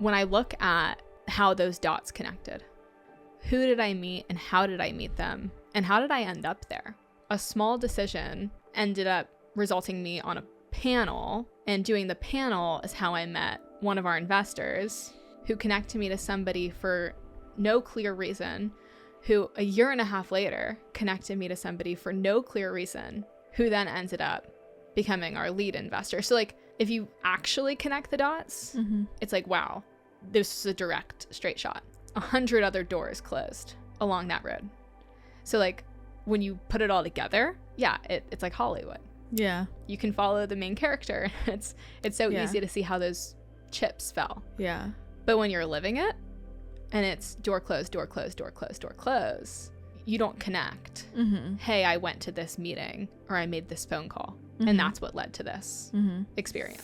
when I look at how those dots connected, who did I meet and how did I meet them? And how did I end up there? A small decision ended up resulting me on a panel, and doing the panel is how I met one of our investors who connected me to somebody for no clear reason, who a year and a half later connected me to somebody for no clear reason, who then ended up becoming our lead investor. So like, if you actually connect the dots, it's like, wow, this is a direct straight shot. 100 other doors closed along that road. So like, when you put it all together, yeah, it's like Hollywood. Yeah. You can follow the main character. It's so easy to see how those chips fell. Yeah. But when you're living it and it's door close, door close, door close, door close, you don't connect. Hey, I went to this meeting or I made this phone call. And that's what led to this experience.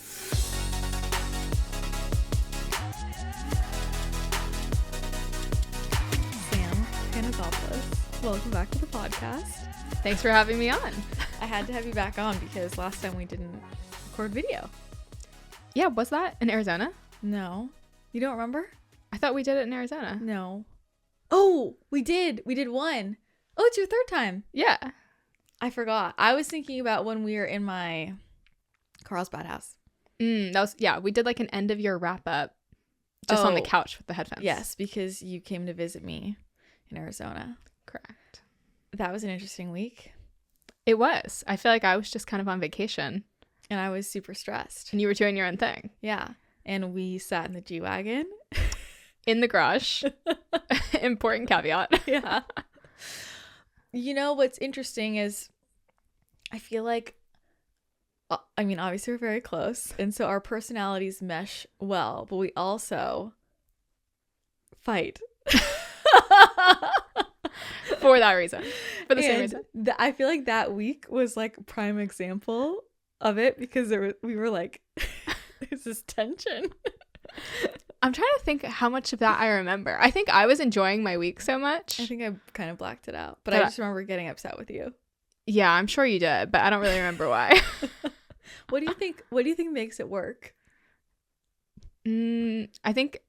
Sam Pantazopoulos, welcome back to the podcast. Thanks for having me on. I had to have you back on because last time we didn't record video. Yeah, was that in Arizona? No. You don't remember? I thought we did it in Arizona. No. Oh, we did. We did one. Oh, it's your third time. Yeah. I forgot. I was thinking about when we were in my Carlsbad house. That was, yeah, we did like an end of year wrap up just on the couch with the headphones. Yes, because you came to visit me in Arizona. Correct. That was an interesting week. It was. I feel like I was just kind of on vacation. And I was super stressed. And you were doing your own thing. Yeah. And we sat in the G-Wagon. In the garage. Important caveat. Yeah. You know, what's interesting is I feel like, I mean, obviously we're very close. And so our personalities mesh well. But we also fight. For that reason. For the same reason. I feel like that week was like a prime example of it because we were like, there's this tension. I'm trying to think how much of that I remember. I think I was enjoying my week so much. I think I kind of blacked it out. But I just remember getting upset with you. Yeah, I'm sure you did, but I don't really remember why. What do you think makes it work? I think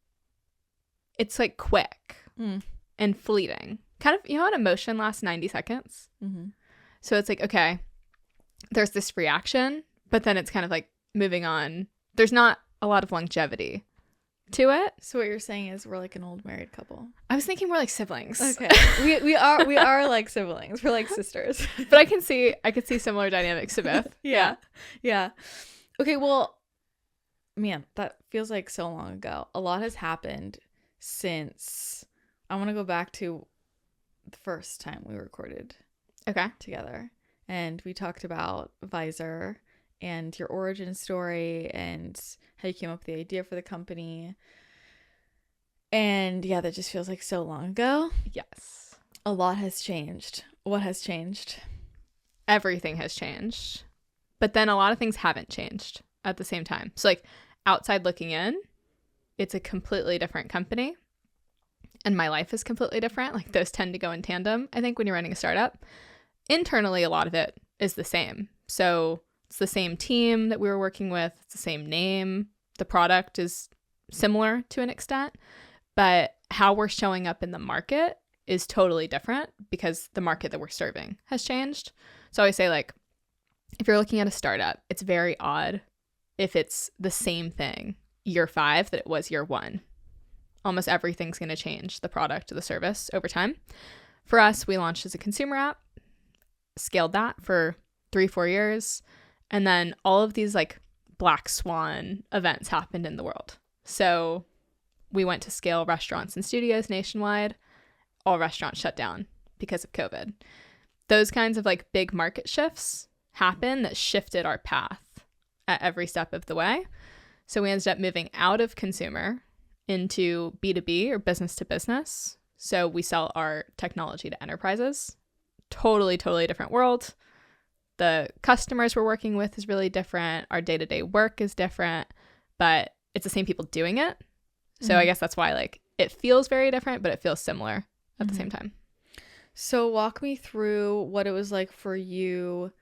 it's like quick and fleeting. Kind of, you know, an emotion lasts 90 seconds. So it's like, okay, there's this reaction, but then it's kind of like moving on. There's not a lot of longevity to it. So what you're saying is we're like an old married couple. I was thinking more like siblings. Okay. we are like siblings. We're like sisters. But I could see similar dynamics to both. Yeah. Okay, well, man, that feels like so long ago. A lot has happened since. I want to go back to the first time we recorded together. And we talked about Vizer and your origin story and how you came up with the idea for the company. And yeah, that just feels like so long ago. Yes. A lot has changed. What has changed? Everything has changed. But then a lot of things haven't changed at the same time. So like outside looking in, it's a completely different company. And my life is completely different. Like those tend to go in tandem, I think, when you're running a startup. Internally, a lot of it is the same. So it's the same team that we were working with. It's the same name. The product is similar to an extent. But how we're showing up in the market is totally different because the market that we're serving has changed. So I always say, like, if you're looking at a startup, it's very odd if it's the same thing year 5 that it was year 1. Almost everything's going to change the product or the service over time. For us, we launched as a consumer app, scaled that for 3-4 years, and then all of these like black swan events happened in the world. So we went to scale restaurants and studios nationwide. All restaurants shut down because of COVID. Those kinds of like big market shifts happen that shifted our path at every step of the way. So we ended up moving out of consumer into B2B or business to business. So we sell our technology to enterprises. Totally different world. The customers we're working with is really different. Our day-to-day work is different, but it's the same people doing it. So I guess that's why like it feels very different, but it feels similar at the same time. So walk me through what it was like for you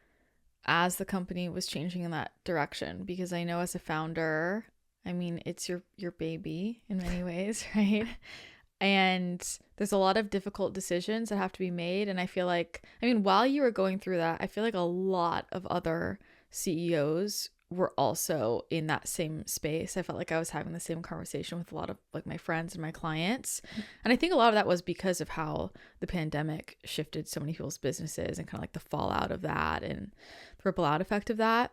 as the company was changing in that direction, because I know as a founder, I mean, it's your baby in many ways, right? And there's a lot of difficult decisions that have to be made. And I feel like, I mean, while you were going through that, I feel like a lot of other CEOs were also in that same space. I felt like I was having the same conversation with a lot of like my friends and my clients. And I think a lot of that was because of how the pandemic shifted so many people's businesses and kind of like the fallout of that and the ripple out effect of that.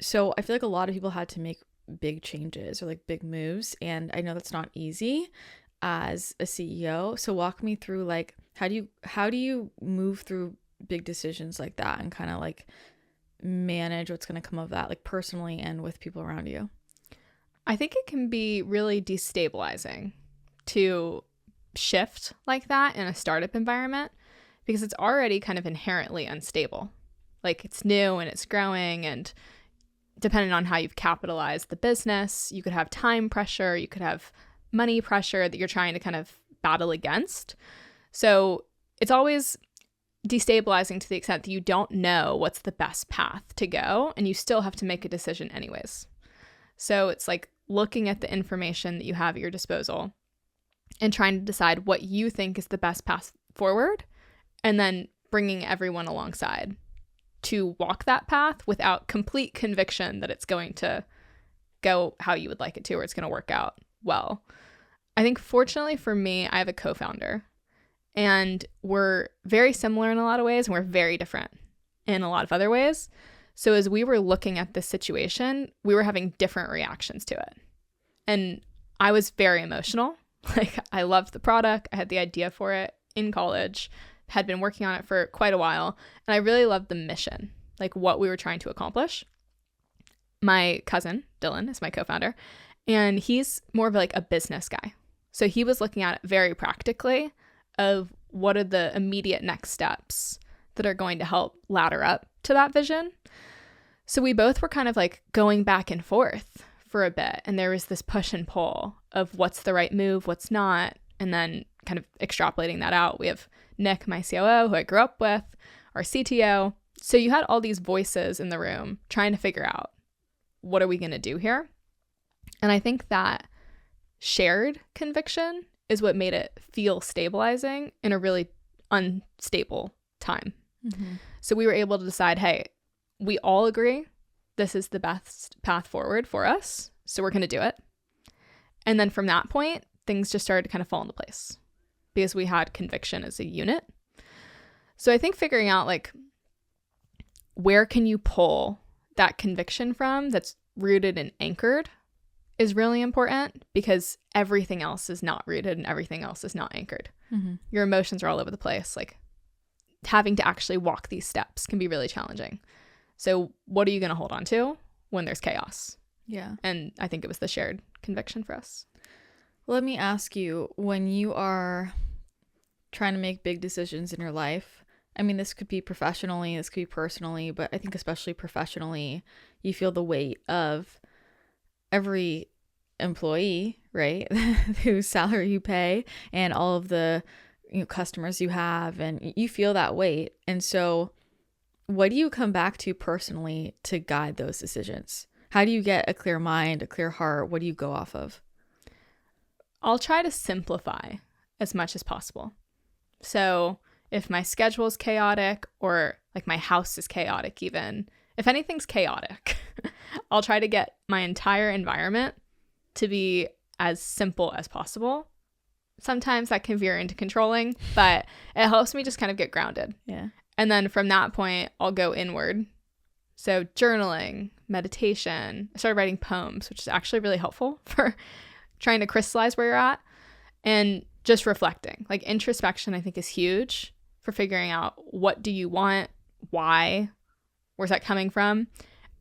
So I feel like a lot of people had to make big changes or like big moves. And I know that's not easy as a CEO. So walk me through like, how do you move through big decisions like that and kind of like manage what's going to come of that, like personally and with people around you? I think it can be really destabilizing to shift like that in a startup environment because it's already kind of inherently unstable. Like it's new and it's growing, and depending on how you've capitalized the business, you could have time pressure, you could have money pressure that you're trying to kind of battle against. So it's always destabilizing to the extent that you don't know what's the best path to go, and you still have to make a decision anyways. So it's like looking at the information that you have at your disposal and trying to decide what you think is the best path forward, and then bringing everyone alongside to walk that path without complete conviction that it's going to go how you would like it to, or it's going to work out well. I think fortunately for me, I have a co-founder, and we're very similar in a lot of ways, and we're very different in a lot of other ways. So as we were looking at this situation, we were having different reactions to it. And I was very emotional. Like, I loved the product. I had the idea for it in college, had been working on it for quite a while. And I really loved the mission, like what we were trying to accomplish. My cousin, Dylan, is my co-founder, and he's more of like a business guy. So he was looking at it very practically of what are the immediate next steps that are going to help ladder up to that vision. So we both were kind of like going back and forth for a bit. And there was this push and pull of what's the right move, what's not. And then kind of extrapolating that out. We have Nick, my COO, who I grew up with, our CTO. So you had all these voices in the room trying to figure out, what are we going to do here? And I think that shared conviction is what made it feel stabilizing in a really unstable time. Mm-hmm. So we were able to decide, hey, we all agree this is the best path forward for us, so we're going to do it. And then from that point, things just started to kind of fall into place because we had conviction as a unit. So I think figuring out like, where can you pull that conviction from that's rooted and anchored is really important, because everything else is not rooted and everything else is not anchored. Mm-hmm. Your emotions are all over the place. Like, having to actually walk these steps can be really challenging. So what are you going to hold on to when there's chaos? Yeah. And I think it was the shared conviction for us. Let me ask you, when you are trying to make big decisions in your life, I mean, this could be professionally, this could be personally, but I think especially professionally, you feel the weight of every employee, right, whose salary you pay and all of the customers you have, and you feel that weight. And so what do you come back to personally to guide those decisions? How do you get a clear mind, a clear heart? What do you go off of? I'll try to simplify as much as possible. So if my schedule is chaotic, or like my house is chaotic, even if anything's chaotic, I'll try to get my entire environment to be as simple as possible. Sometimes that can veer into controlling, but it helps me just kind of get grounded. Yeah. And then from that point, I'll go inward. So journaling, meditation. I started writing poems, which is actually really helpful for trying to crystallize where you're at, and just reflecting. Like, introspection, I think, is huge for figuring out, what do you want? Why? Where's that coming from?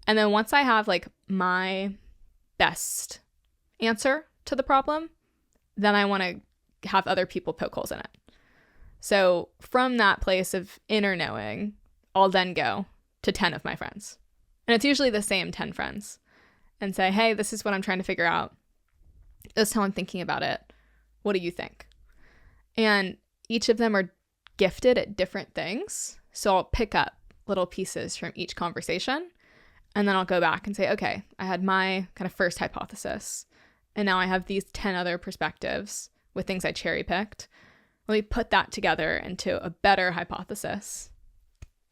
And then once I have like my best answer to the problem, then I want to have other people poke holes in it. So from that place of inner knowing, I'll then go to 10 of my friends. And it's usually the same 10 friends, and say, hey, this is what I'm trying to figure out. This is how I'm thinking about it. What do you think? And each of them are gifted at different things. So I'll pick up little pieces from each conversation, And then I'll go back and say, okay, I had my kind of first hypothesis, and now I have these 10 other perspectives with things I cherry picked. Let me put that together into a better hypothesis.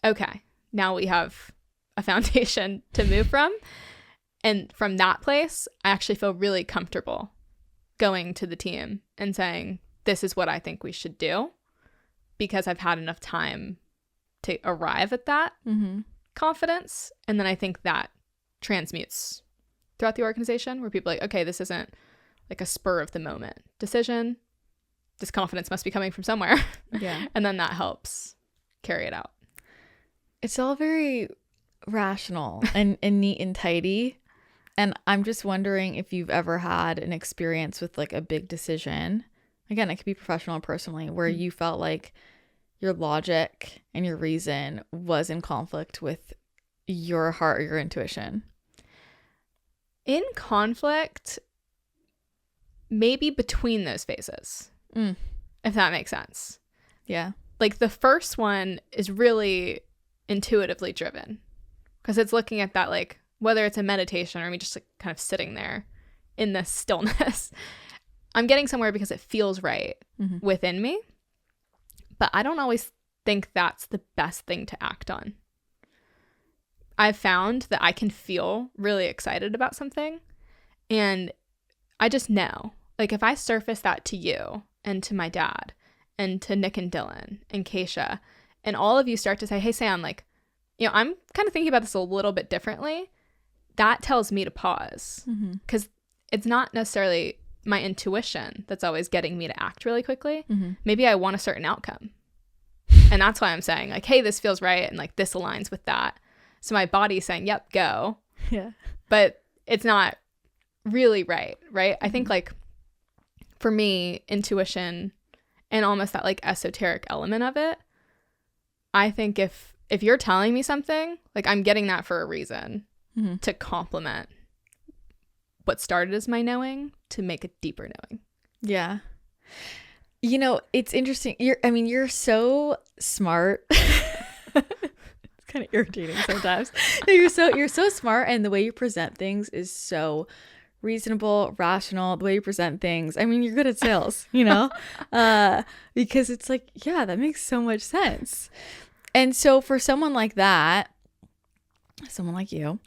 Okay, now we have a foundation to move from. And from that place, I actually feel really comfortable going to the team and saying, this is what I think we should do, because I've had enough time to arrive at that confidence. And then I think that transmutes throughout the organization, where people are like, okay, this isn't like a spur of the moment decision. This confidence must be coming from somewhere. Yeah. And then that helps carry it out. It's all very rational and neat and tidy. And I'm just wondering if you've ever had an experience with like a big decision. Again, it could be professional or personally, where you felt like your logic and your reason was in conflict with your heart or your intuition. In conflict, maybe between those phases, if that makes sense. Yeah. Like the first one is really intuitively driven, because it's looking at that, like, whether it's a meditation or me just like kind of sitting there in this stillness, I'm getting somewhere because it feels right within me. But I don't always think that's the best thing to act on. I've found that I can feel really excited about something, and I just know, like, if I surface that to you and to my dad and to Nick and Dylan and Keisha, and all of you start to say, hey, Sam, like, you know, I'm kind of thinking about this a little bit differently. That tells me to pause, because it's not necessarily my intuition that's always getting me to act really quickly. Maybe I want a certain outcome. And that's why I'm saying, like, hey, this feels right. And like, this aligns with that. So my body's saying, yep, go. Yeah. But it's not really right. Right. I think, like, for me, intuition and almost that like esoteric element of it, I think if you're telling me something, like, I'm getting that for a reason. To complement what started as my knowing, to make a deeper knowing. Yeah. You know, it's interesting. You're so smart. It's kind of irritating sometimes. No, you're so smart, and the way you present things is so reasonable, rational. The way you present things, I mean, you're good at sales, you know? Because it's like, yeah, that makes so much sense. And so for someone like that, someone like you,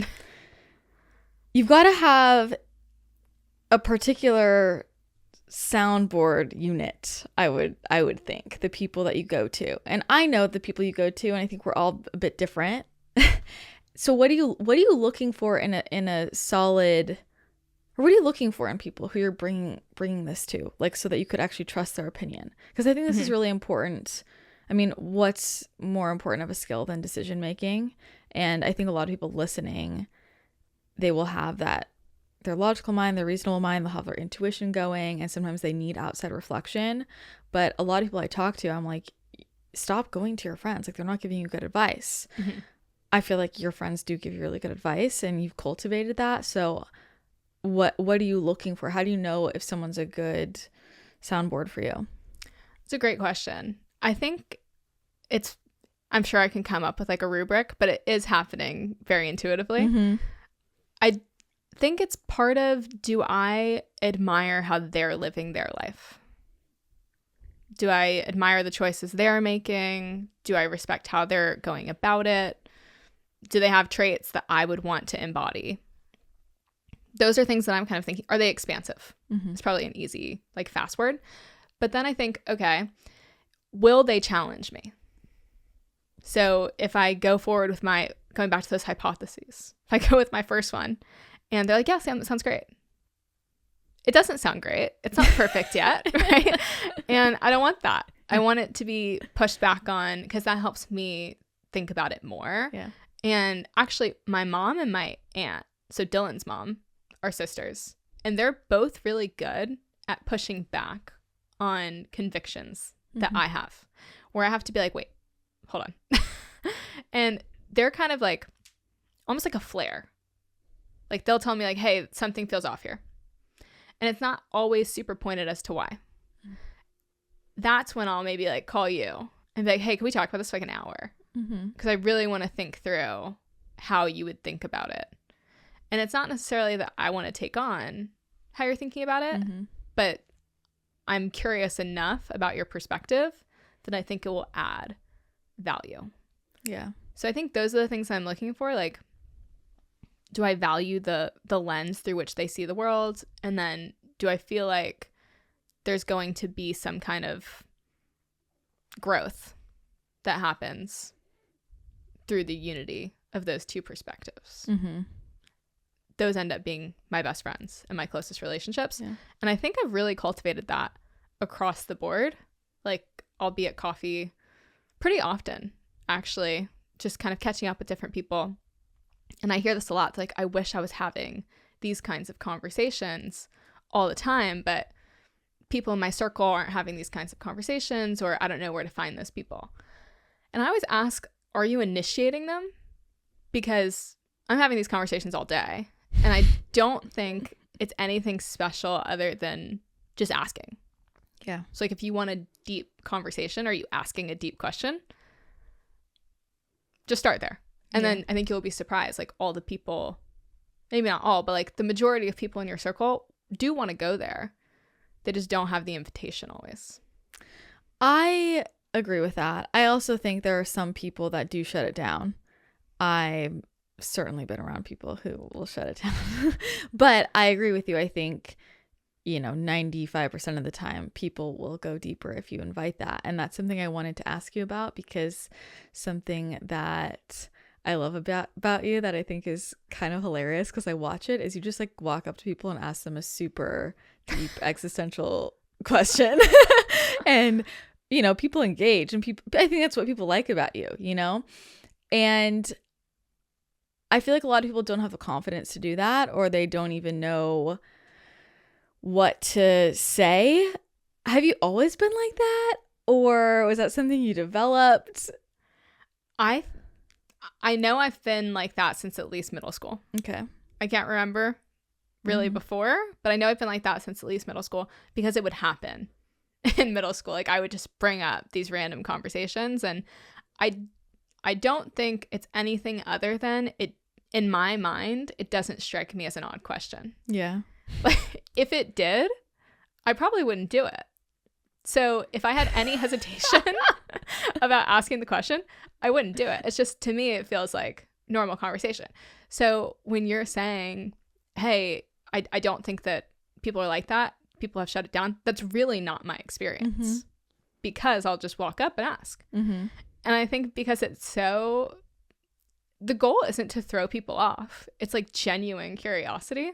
you've got to have a particular soundboard unit, I would think, the people that you go to. And I know the people you go to, and I think we're all a bit different. So what are you looking for in a solid, or what are you looking for in people who you're bringing this to, like, so that you could actually trust their opinion? Because I think this is really important. I mean, what's more important of a skill than decision making? And I think a lot of people listening, they will have that, their logical mind, their reasonable mind, they'll have their intuition going, and sometimes they need outside reflection. But a lot of people I talk to, I'm like, stop going to your friends. Like, they're not giving you good advice. I feel like your friends do give you really good advice, and you've cultivated that. So what are you looking for? How do you know if someone's a good soundboard for you? It's a great question. I think I'm sure I can come up with like a rubric, but it is happening very intuitively. I think it's part of, do I admire how they're living their life? Do I admire the choices they're making? Do I respect how they're going about it? Do they have traits that I would want to embody? Those are things that I'm kind of thinking, are they expansive? It's probably an easy, like, fast word. But then I think, okay, will they challenge me? So if I go forward with going back to those hypotheses, if I go with my first one and they're like, yeah, Sam, that sounds great. It doesn't sound great. It's not perfect yet, right? And I don't want that. I want it to be pushed back on, because that helps me think about it more. Yeah. And actually, my mom and my aunt, so Dylan's mom, are sisters, and they're both really good at pushing back on convictions that I have, where I have to be like, wait, hold on. And they're kind of like, almost like a flare. Like, they'll tell me like, hey, something feels off here. And it's not always super pointed as to why. That's when I'll maybe like call you and be like, hey, can we talk about this for like an hour? Because I really want to think through how you would think about it. And it's not necessarily that I want to take on how you're thinking about it, but I'm curious enough about your perspective that I think it will add value. Yeah. So I think those are the things I'm looking for. Like, do I value the lens through which they see the world? And then do I feel like there's going to be some kind of growth that happens through the unity of those two perspectives? Those end up being my best friends and my closest relationships. Yeah. And I think I've really cultivated that across the board. Like, I'll be at coffee pretty often, actually, just kind of catching up with different people. And I hear this a lot. It's like, I wish I was having these kinds of conversations all the time, but people in my circle aren't having these kinds of conversations, or I don't know where to find those people. And I always ask, are you initiating them? Because I'm having these conversations all day, and I don't think it's anything special other than just asking. Yeah. So like, if you want a deep conversation, are you asking a deep question? Just start there. And then I think you'll be surprised, like, all the people, maybe not all, but like the majority of people in your circle do want to go there. They just don't have the invitation always. I agree with that. I also think there are some people that do shut it down. I've certainly been around people who will shut it down. But I agree with you. I think, 95% of the time people will go deeper if you invite that. And that's something I wanted to ask you about, because something that I love about you that I think is kind of hilarious, because I watch it, is you just like walk up to people and ask them a super deep existential question. And people engage, and I think that's what people like about you, and I feel like a lot of people don't have the confidence to do that, or they don't even know what to say. Have you always been like that, or was that something you developed? I know I've been like that since at least middle school. Okay. I can't remember really before, but I know I've been like that since at least middle school, because it would happen in middle school. Like, I would just bring up these random conversations, and I don't think it's anything other than it. In my mind, it doesn't strike me as an odd question. Yeah. Like, if it did, I probably wouldn't do it. So if I had any hesitation about asking the question, I wouldn't do it. It's just, to me, it feels like normal conversation. So when you're saying, hey, I don't think that people are like that, people have shut it down, that's really not my experience, because I'll just walk up and ask. And I think because it's so, the goal isn't to throw people off. It's like genuine curiosity.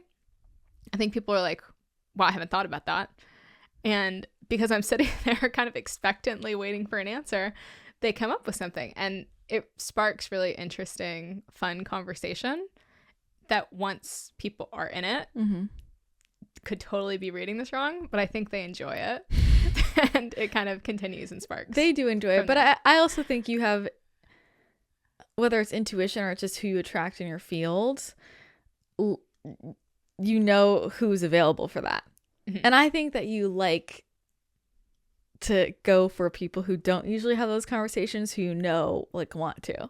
I think people are like, wow, I haven't thought about that. And because I'm sitting there kind of expectantly waiting for an answer, they come up with something, and it sparks really interesting, fun conversation that, once people are in it, could totally be reading this wrong, but I think they enjoy it. And it kind of continues and sparks. They do enjoy it, but I also think you have, whether it's intuition or it's just who you attract in your field, who's available for that. And I think that you like to go for people who don't usually have those conversations, who want to.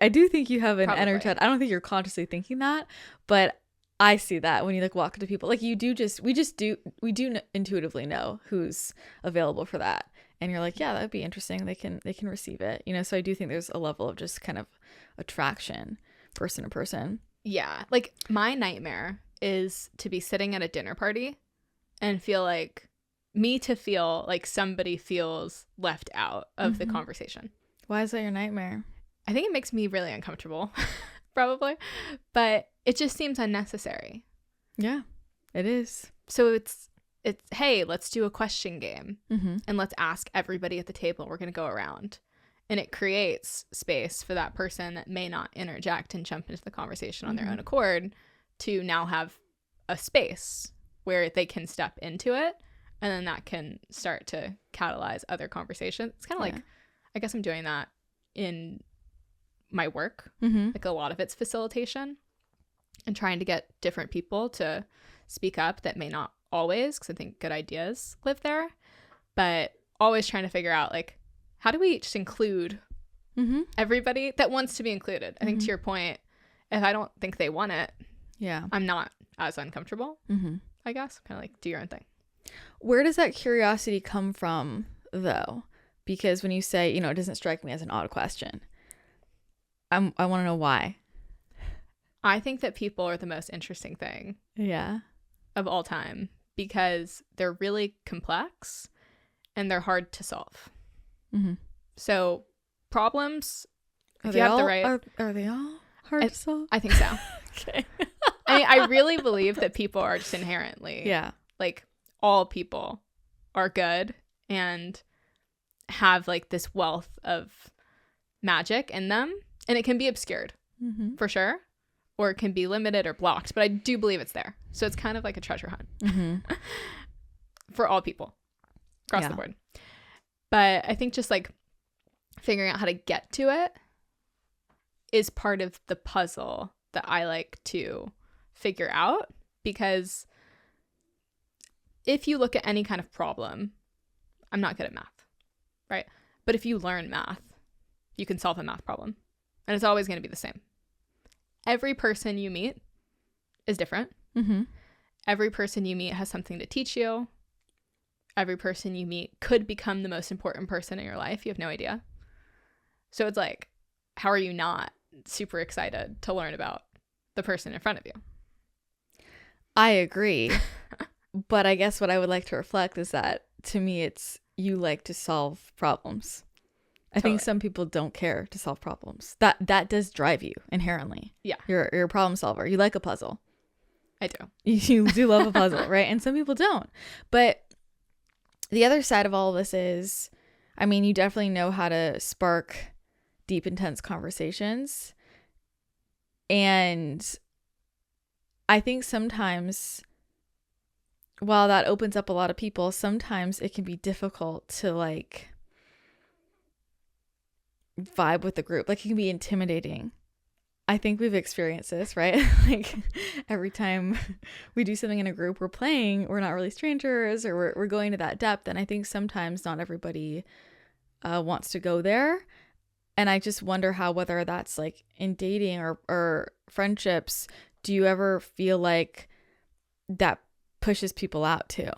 I do think you have an energy. I don't think you're consciously thinking that, but I see that when you walk into people, we do intuitively know who's available for that. And you're like, yeah, that'd be interesting. They can receive it. So I do think there's a level of just kind of attraction, person to person. Yeah. Like, my nightmare is to be sitting at a dinner party and feel like somebody feels left out of the conversation. Why is that your nightmare? I think it makes me really uncomfortable, probably, but it just seems unnecessary. Yeah, it is. So it's hey, let's do a question game, and let's ask everybody at the table. We're going to go around, and it creates space for that person that may not interject and jump into the conversation on their own accord to now have a space where they can step into it, and then that can start to catalyze other conversations. It's kind of like, I guess I'm doing that in my work. Like, a lot of it's facilitation and trying to get different people to speak up that may not always, because I think good ideas live there, but always trying to figure out, how do we just include everybody that wants to be included? I think, to your point, If I don't think they want it, Yeah. I'm not as uncomfortable, Mm-hmm. I guess. Kind of like, do your own thing. Where does that curiosity come from, though? Because when you say, it doesn't strike me as an odd question, I want to know why. I think that people are the most interesting thing Yeah. of all time because they're really complex and they're hard to solve. Mm-hmm. So problems, Are if they you have all, the right... Are they all hard to solve? I think so. Okay. I mean, I really believe that people are just inherently... Yeah. Like, all people are good and have, like, this wealth of magic in them. And it can be obscured, for sure. Or it can be limited or blocked. But I do believe it's there. So it's kind of like a treasure hunt for all people across the board. But I think just, like, figuring out how to get to it is part of the puzzle that I like to figure out. Because if you look at any kind of problem, I'm not good at math, right? But if you learn math, you can solve a math problem. And it's always going to be the same. Every person you meet is different. Every person you meet has something to teach you. Every person you meet could become the most important person in your life. You have no idea. So it's like, how are you not super excited to learn about the person in front of you? I agree. But I guess what I would like to reflect is that, to me, it's you like to solve problems. I think some people don't care to solve problems. That does drive you inherently. Yeah. You're a problem solver. You like a puzzle. I do. You do love a puzzle, right? And some people don't. But the other side of all of this is, I mean, you definitely know how to spark deep, intense conversations. And I think sometimes, while that opens up a lot of people, sometimes it can be difficult to, like, vibe with the group. Like, it can be intimidating. I think we've experienced this, right? Like, every time we do something in a group, we're not really strangers, or we're going to that depth. And I think sometimes not everybody wants to go there. And I just wonder whether that's like in dating or friendships, do you ever feel like that pushes people out too?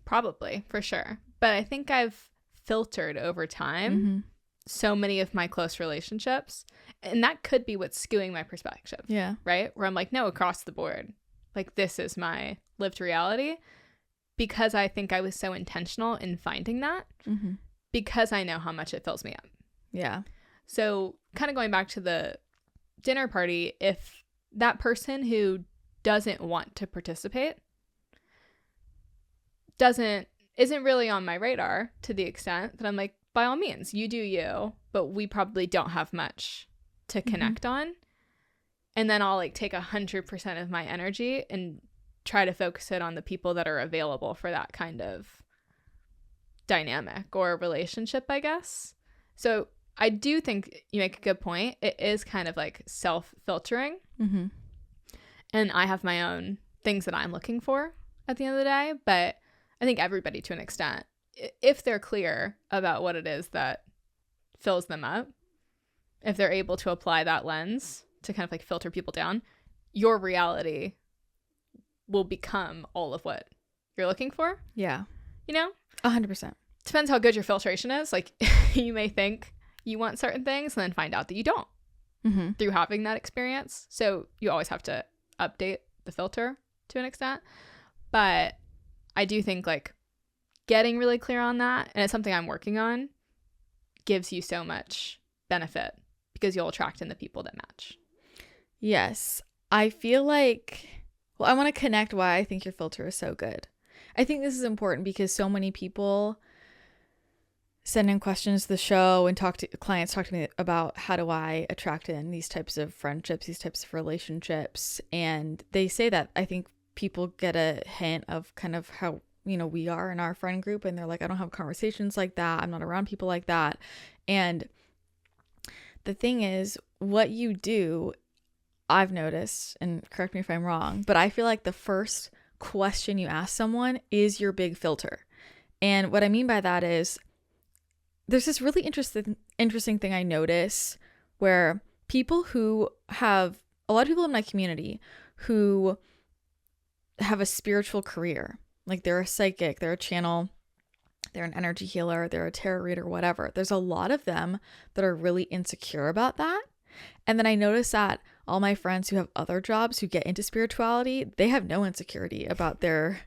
Probably, for sure. But I think I've filtered over time so many of my close relationships. And that could be what's skewing my perspective. Yeah. Right? Where I'm like, no, across the board. Like, this is my lived reality. Because I think I was so intentional in finding that. Because I know how much it fills me up. Yeah. So kind of going back to the dinner party, if that person who doesn't want to participate isn't really on my radar to the extent that I'm like, by all means, you do you, but we probably don't have much to connect on. And then I'll like take 100% of my energy and try to focus it on the people that are available for that kind of dynamic or relationship, I guess. So I do think you make a good point. It is kind of like self-filtering. And I have my own things that I'm looking for at the end of the day. But I think everybody, to an extent, if they're clear about what it is that fills them up, if they're able to apply that lens to kind of like filter people down, your reality will become all of what you're looking for. Yeah. 100%. Depends how good your filtration is. Like, you may think you want certain things and then find out that you don't through having that experience. So you always have to update the filter to an extent. But I do think like getting really clear on that, and it's something I'm working on, gives you so much benefit because you'll attract in the people that match. Yes. I feel like, well, I want to connect why I think your filter is so good. I think this is important because so many people send in questions to the show and clients talk to me about how do I attract in these types of friendships, these types of relationships. And they say that I think people get a hint of kind of how, we are in our friend group. And they're like, I don't have conversations like that. I'm not around people like that. And the thing is, what you do, I've noticed, and correct me if I'm wrong, but I feel like the first question you ask someone is your big filter. And what I mean by that is, there's this really interesting thing I notice where people who have a lot of people in my community who have a spiritual career. Like they're a psychic, they're a channel, they're an energy healer, they're a tarot reader, whatever. There's a lot of them that are really insecure about that. And then I notice that all my friends who have other jobs who get into spirituality, they have no insecurity about their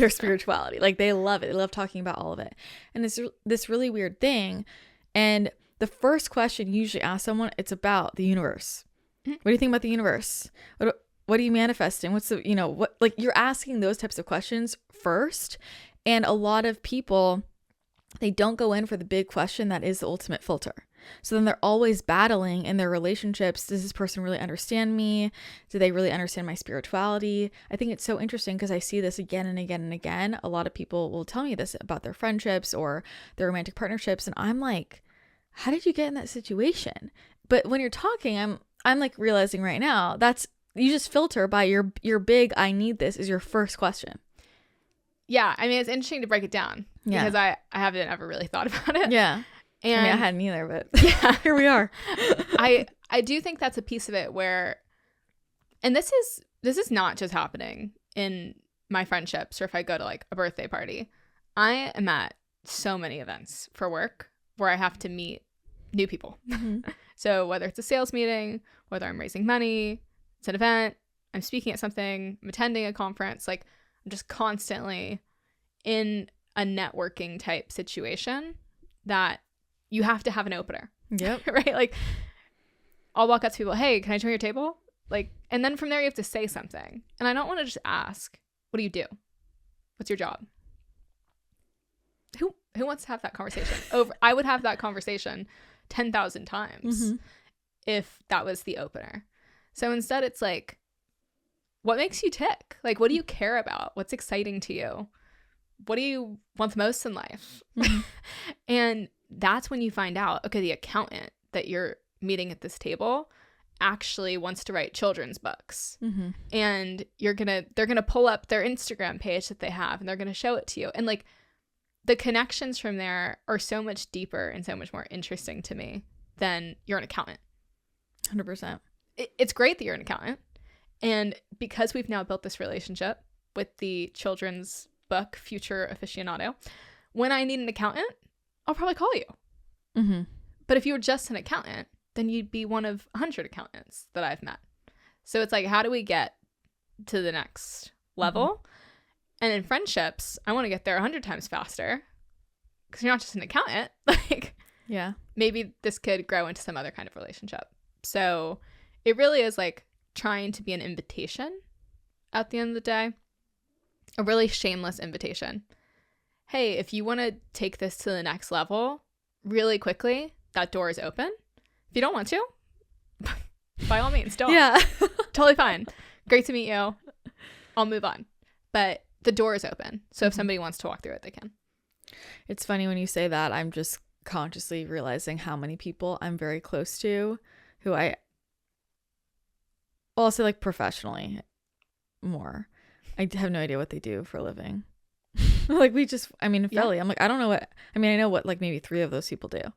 spirituality. Like they love it. They love talking about all of it. And it's this really weird thing. And the first question you usually ask someone, it's about the universe. What do you think about the universe? What are you manifesting? What's the, what, like you're asking those types of questions first. And a lot of people, they don't go in for the big question that is the ultimate filter. So then they're always battling in their relationships. Does this person really understand me? Do they really understand my spirituality? I think it's so interesting because I see this again and again and again. A lot of people will tell me this about their friendships or their romantic partnerships. And I'm like, how did you get in that situation? But when you're talking, I'm like realizing right now that's, you just filter by your big, I need this is your first question. Yeah. I mean, it's interesting to break it down because I haven't ever really thought about it. Yeah. And I hadn't either, but yeah, here we are. I do think that's a piece of it where, and this is not just happening in my friendships or if I go to like a birthday party. I am at so many events for work where I have to meet new people. Mm-hmm. So whether it's a sales meeting, whether I'm raising money, it's an event, I'm speaking at something, I'm attending a conference, like I'm just constantly in a networking type situation that you have to have an opener. Yep. Right? Like I'll walk up to people, hey, can I join your table? Like, and then from there you have to say something. And I don't want to just ask, what do you do? What's your job? Who wants to have that conversation? I would have that conversation 10,000 times if that was the opener. So instead it's like, what makes you tick? Like, what do you care about? What's exciting to you? What do you want most in life? And that's when you find out, okay, the accountant that you're meeting at this table actually wants to write children's books. And they're going to pull up their Instagram page that they have and they're going to show it to you. And like the connections from there are so much deeper and so much more interesting to me than you're an accountant. 100%. It's great that you're an accountant. And because we've now built this relationship with the children's book future aficionado, when I need an accountant, I'll probably call you. But if you were just an accountant, then you'd be one of 100 accountants that I've met. So it's like, how do we get to the next level? And in friendships, I want to get there 100 times faster because you're not just an accountant. Like, yeah, maybe this could grow into some other kind of relationship. So it really is like trying to be an invitation at the end of the day, a really shameless invitation. Hey, if you want to take this to the next level really quickly, that door is open. If you don't want to, by all means, don't. Yeah. Totally fine. Great to meet you. I'll move on. But the door is open. So if somebody wants to walk through it, they can. It's funny when you say that. I'm just consciously realizing how many people I'm very close to who I also like professionally more. I have no idea what they do for a living. Like in Philly, I'm like, I don't know I know what like maybe 3 of those people do. I'm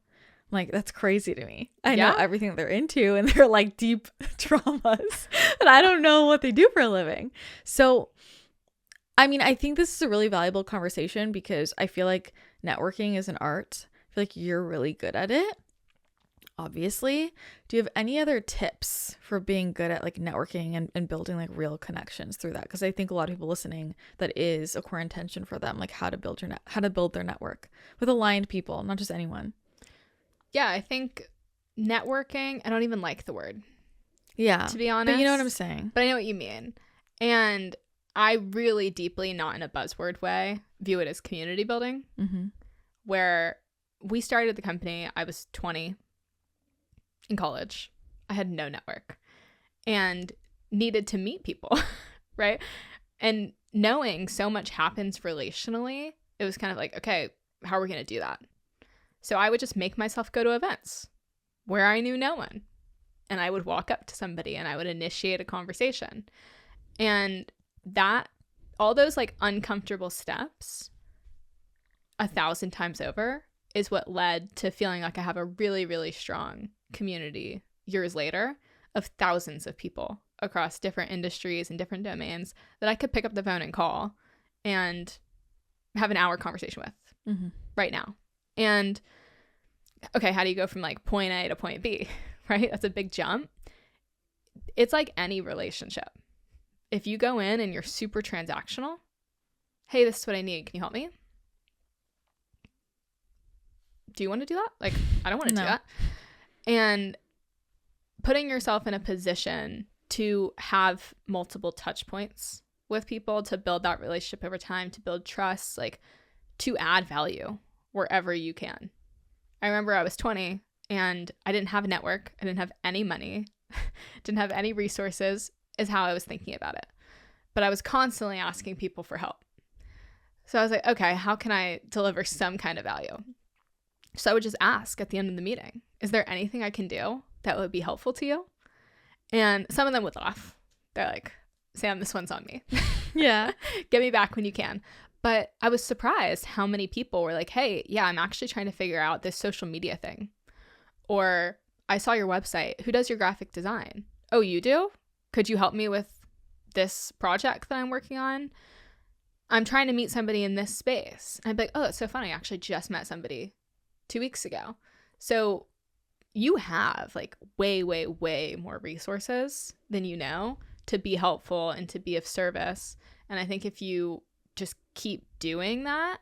like, that's crazy to me. I know everything that they're into and they're like deep traumas, and I don't know what they do for a living. So, I think this is a really valuable conversation because I feel like networking is an art. I feel like you're really good at it. Obviously. Do you have any other tips for being good at like networking and building like real connections through that? Because I think a lot of people listening, that is a core intention for them, like how to build their network with aligned people, not just anyone. Yeah, I think networking, I don't even like the word. Yeah. To be honest. But you know what I'm saying. But I know what you mean. And I really deeply, not in a buzzword way, view it as community building. Where we started the company, I was 20 in college. I had no network and needed to meet people, right? And knowing so much happens relationally, it was kind of like, okay, how are we going to do that? So I would just make myself go to events where I knew no one. And I would walk up to somebody and I would initiate a conversation. And that, all those like uncomfortable steps 1,000 times over is what led to feeling like I have a really, really strong community years later of thousands of people across different industries and different domains that I could pick up the phone and call and have an hour conversation with right now. And okay, how do you go from like point A to point B, right? That's a big jump. It's like any relationship. If you go in and you're super transactional, hey, this is what I need. Can you help me? Do you want to do that? Like, I don't want to do that. And putting yourself in a position to have multiple touch points with people, to build that relationship over time, to build trust, like to add value wherever you can. I remember I was 20 and I didn't have a network. I didn't have any money, didn't have any resources, is how I was thinking about it. But I was constantly asking people for help. So I was like, okay, how can I deliver some kind of value? So I would just ask at the end of the meeting, is there anything I can do that would be helpful to you? And some of them would laugh. They're like, Sam, this one's on me. Yeah. Get me back when you can. But I was surprised how many people were like, hey, yeah, I'm actually trying to figure out this social media thing. Or I saw your website. Who does your graphic design? Oh, you do? Could you help me with this project that I'm working on? I'm trying to meet somebody in this space. And I'd be like, oh, that's so funny. I actually just met somebody 2 weeks ago. So you have like way, way, way more resources than you know to be helpful and to be of service. And I think if you just keep doing that,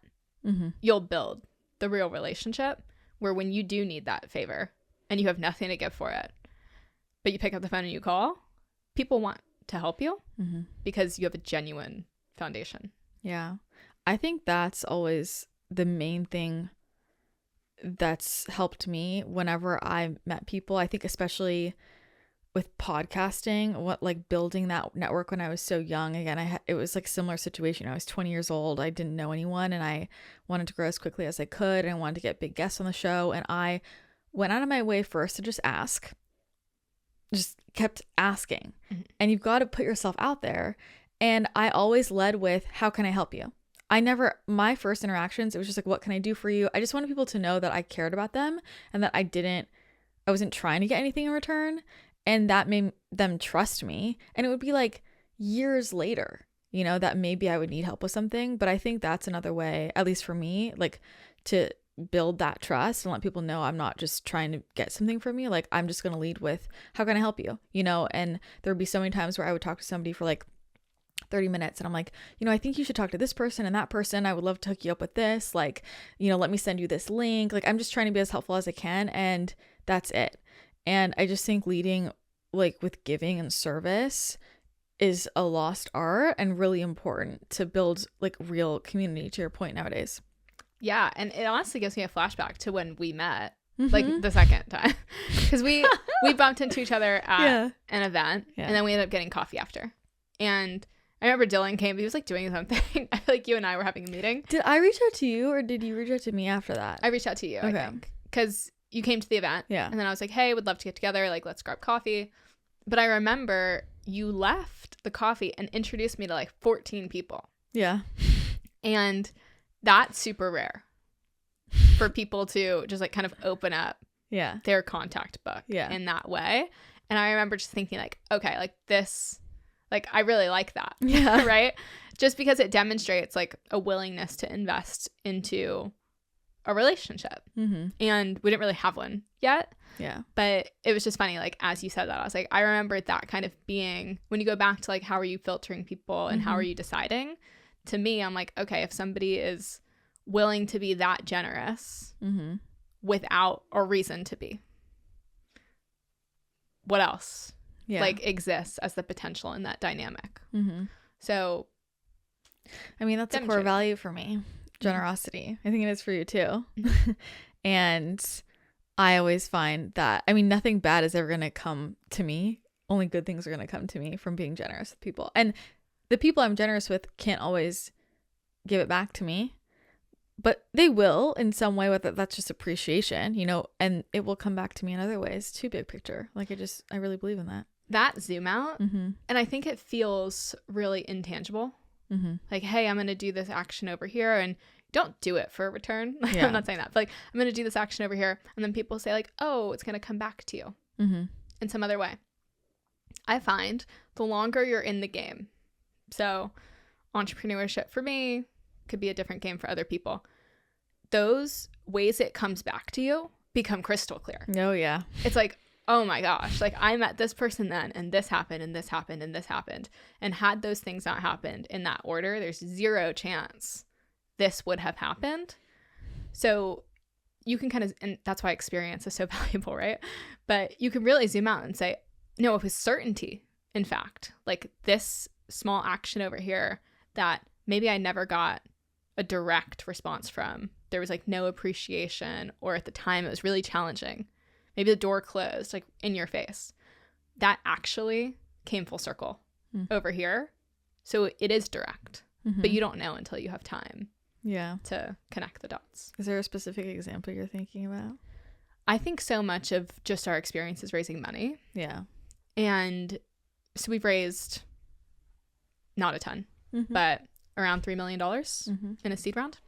you'll build the real relationship where when you do need that favor and you have nothing to give for it, but you pick up the phone and you call, people want to help you because you have a genuine foundation. Yeah. I think that's always the main thing that's helped me whenever I met people. I think especially with podcasting, what like building that network when I was so young. Again, it was like a similar situation. I was 20 years old. I didn't know anyone and I wanted to grow as quickly as I could. And I wanted to get big guests on the show. And I went out of my way first to just ask. Just kept asking. And you've got to put yourself out there. And I always led with, how can I help you? My first interactions, it was just like, what can I do for you? I just wanted people to know that I cared about them and that I wasn't trying to get anything in return. And that made them trust me. And it would be like years later, you know, that maybe I would need help with something. But I think that's another way, at least for me, like to build that trust and let people know I'm not just trying to get something from you. Like I'm just going to lead with, how can I help you? You know, and there would be so many times where I would talk to somebody for like 30 minutes and I'm like, you know, I think you should talk to this person and that person. I would love to hook you up with this. Like, you know, let me send you this link. Like I'm just trying to be as helpful as I can. And that's it. And I just think leading like with giving and service is a lost art and really important to build like real community, to your point nowadays. Yeah. And it honestly gives me a flashback to when we met, like the second time, because we bumped into each other at an event and then we ended up getting coffee after. And I remember Dylan came, he was like doing something. I feel like you and I were having a meeting. Did I reach out to you or did you reach out to me after that? I reached out to you, I think, because you came to the event. Yeah. And then I was like, hey, would love to get together. Like, let's grab coffee. But I remember you left the coffee and introduced me to like 14 people. Yeah. And that's super rare for people to just like kind of open up their contact book in that way. And I remember just thinking like, okay, like this, like I really like that. Yeah. Right. Just because it demonstrates like a willingness to invest into a relationship. And we didn't really have one yet. Yeah. But it was just funny. Like, as you said that, I was like, I remember that kind of being, when you go back to like, how are you filtering people and how are you deciding? To me, I'm like, okay, if somebody is willing to be that generous without a reason to be, what else like exists as the potential in that dynamic? So, I mean, that's a core value for me. Generosity. I think it is for you too. And I always find that, I mean, nothing bad is ever going to come to me. Only good things are going to come to me from being generous with people. And the people I'm generous with can't always give it back to me, but they will in some way. With that's just appreciation, you know, and it will come back to me in other ways too. Big picture. Like I really believe in that zoom out. And I think it feels really intangible. Like, hey, I'm going to do this action over here and don't do it for a return. Like, I'm not saying that, but like, I'm going to do this action over here. And then people say like, oh, it's going to come back to you in some other way. I find the longer you're in the game, so entrepreneurship for me could be a different game for other people, those ways it comes back to you become crystal clear. Oh, yeah. It's like, oh my gosh, like I met this person then, and this happened, and this happened, and this happened. And had those things not happened in that order, there's zero chance this would have happened. So you can kind of, and that's why experience is so valuable, right? But you can really zoom out and say, no, with certainty, in fact, like this small action over here that maybe I never got a direct response from, there was like no appreciation, or at the time it was really challenging. Maybe the door closed like in your face. That actually came full circle over here. So it is direct, but you don't know until you have time to connect the dots. Is there a specific example you're thinking about? I think so much of just our experiences raising money. Yeah. And so we've raised not a ton, but around $3 million in a seed round.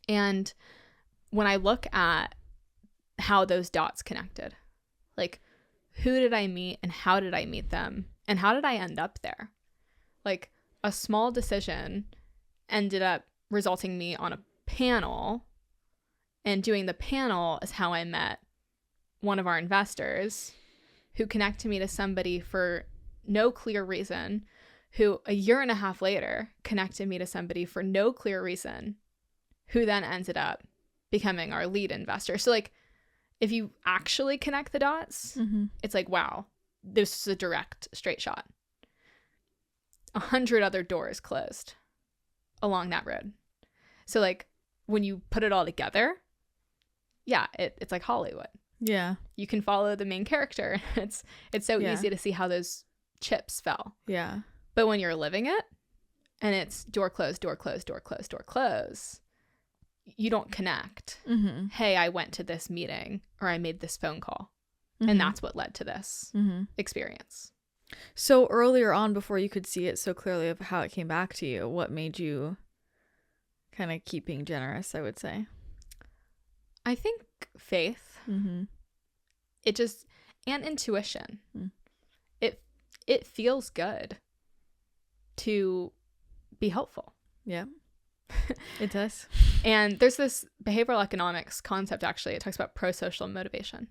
And when I look at how those dots connected, like who did I meet and how did I meet them and how did I end up there? Like a small decision ended up resulting me on a panel, and doing the panel is how I met one of our investors who connected me to somebody for no clear reason, who a year and a half later connected me to somebody for no clear reason, who then ended up becoming our lead investor. So like if you actually connect the dots, it's like, wow, this is a direct straight shot. 100 other doors closed along that road. So like when you put it all together, yeah, it's like Hollywood. Yeah. You can follow the main character. It's so easy to see how those chips fell. Yeah. But when you're living it and it's door close, door close, door close, door close, you don't connect. Hey, I went to this meeting or I made this phone call. And that's what led to this experience. So earlier on, before you could see it so clearly of how it came back to you, what made you kind of keep being generous, I would say? I think faith. It just, and intuition. It feels good to be helpful. Yeah, it does. And there's this behavioral economics concept, actually. It talks about pro-social motivation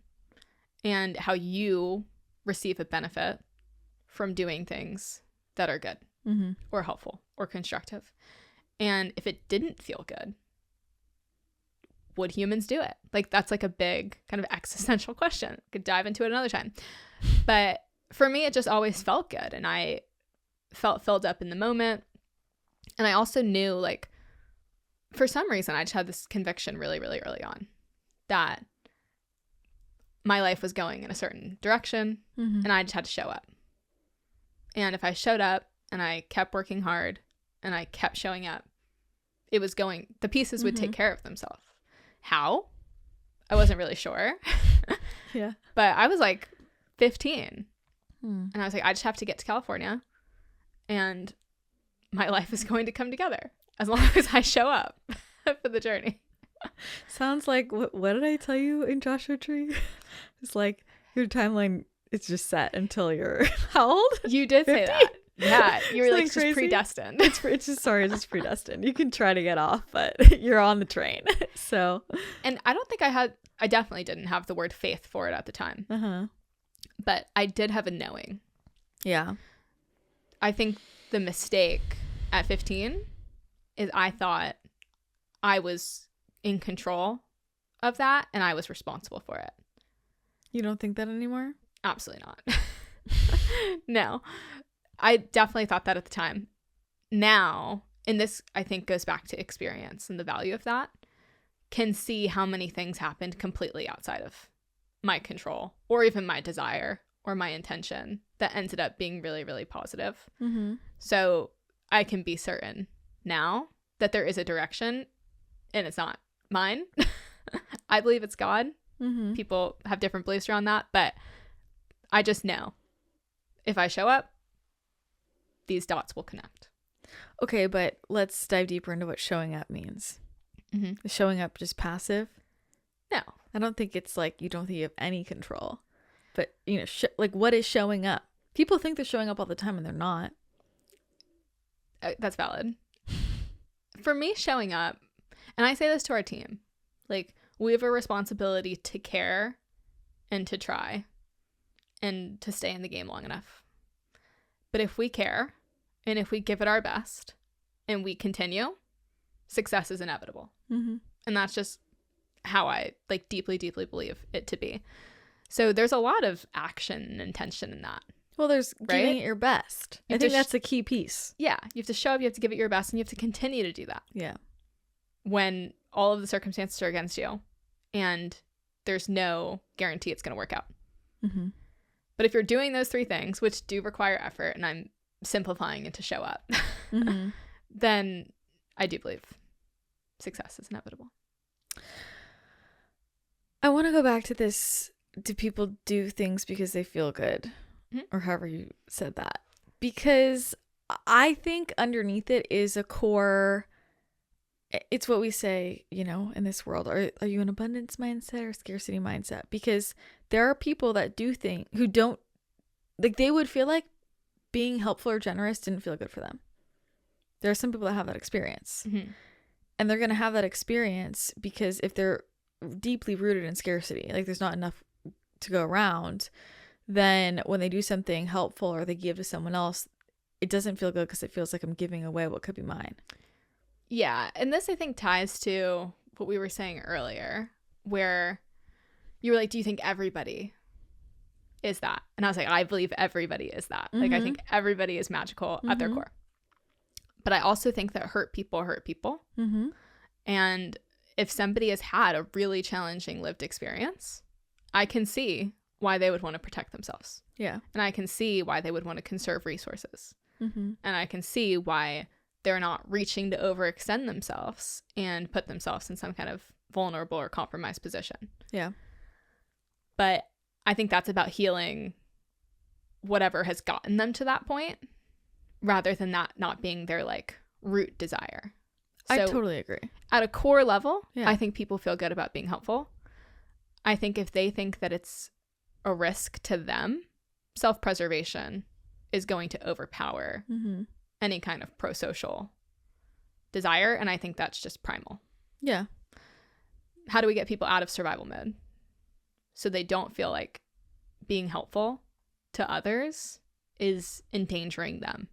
and how you receive a benefit from doing things that are good or helpful or constructive. And if it didn't feel good, would humans do it? Like that's like a big kind of existential question. Could dive into it another time. But for me, it just always felt good. And I felt filled up in the moment. And I also knew, like, for some reason, I just had this conviction really, really early on that my life was going in a certain direction and I just had to show up. And if I showed up and I kept working hard and I kept showing up, it was going, the pieces would take care of themselves. How? I wasn't really sure. Yeah. But I was like 15 and I was like, I just have to get to California and my life is going to come together as long as I show up for the journey. Sounds like, what did I tell you in Joshua Tree? It's like your timeline is just set until you're how old? You did 50? Say that. Yeah, you were like just crazy? Predestined. It's just predestined. You can try to get off, but you're on the train. So, and I don't think I definitely didn't have the word faith for it at the time. But I did have a knowing. Yeah. I think the mistake at 15 is I thought I was in control of that and I was responsible for it. You don't think that anymore? Absolutely not. No. I definitely thought that at the time. Now, and this I think goes back to experience and the value of that, can see how many things happened completely outside of my control or even my desire or my intention that ended up being really, really positive. So I can be certain now that there is a direction and it's not mine. I believe it's God. People have different beliefs around that, but I just know if I show up, these dots will connect. Okay, but let's dive deeper into what showing up means. Is showing up just passive? No. I don't think it's like you don't think you have any control. But, like, what is showing up? People think they're showing up all the time and they're not. That's valid. For me, showing up, and I say this to our team, like, we have a responsibility to care and to try and to stay in the game long enough. But if we care and if we give it our best and we continue, success is inevitable. Mm-hmm. And that's just how I like deeply, deeply believe it to be. So there's a lot of action and intention in that. Well, there's right? giving it your best. I think that's the key piece. Yeah. You have to show up, you have to give it your best, and you have to continue to do that. Yeah. When all of the circumstances are against you and there's no guarantee it's going to work out. Mm-hmm. But if you're doing those three things, which do require effort, and I'm simplifying it to show up, mm-hmm. then I do believe success is inevitable. I want to go back to this. Do people do things because they feel good? Mm-hmm. Or however you said that. Because I think underneath it is a core, it's what we say, you know, in this world. Are you an abundance mindset or scarcity mindset? Because there are people that do think, who don't, like, they would feel like being helpful or generous didn't feel good for them. There are some people that have that experience. Mm-hmm. And they're going to have that experience because if they're deeply rooted in scarcity, like there's not enough to go around, then when they do something helpful or they give to someone else, it doesn't feel good because it feels like I'm giving away what could be mine. Yeah. And this, I think, ties to what we were saying earlier, where you were like, do you think everybody is that? And I was like, I believe everybody is that. Mm-hmm. Like, I think everybody is magical at their core. But I also think that hurt people hurt people. Mm-hmm. And if somebody has had a really challenging lived experience, I can see why they would want to protect themselves. Yeah. And I can see why they would want to conserve resources. Mm-hmm. And I can see why they're not reaching to overextend themselves and put themselves in some kind of vulnerable or compromised position. Yeah. But I think that's about healing whatever has gotten them to that point, rather than that not being their like root desire. So I totally agree. At a core level, yeah. I think people feel good about being helpful. I think if they think that it's a risk to them, self-preservation is going to overpower any kind of pro-social desire. And I think that's just primal. Yeah. How do we get people out of survival mode so they don't feel like being helpful to others is endangering them?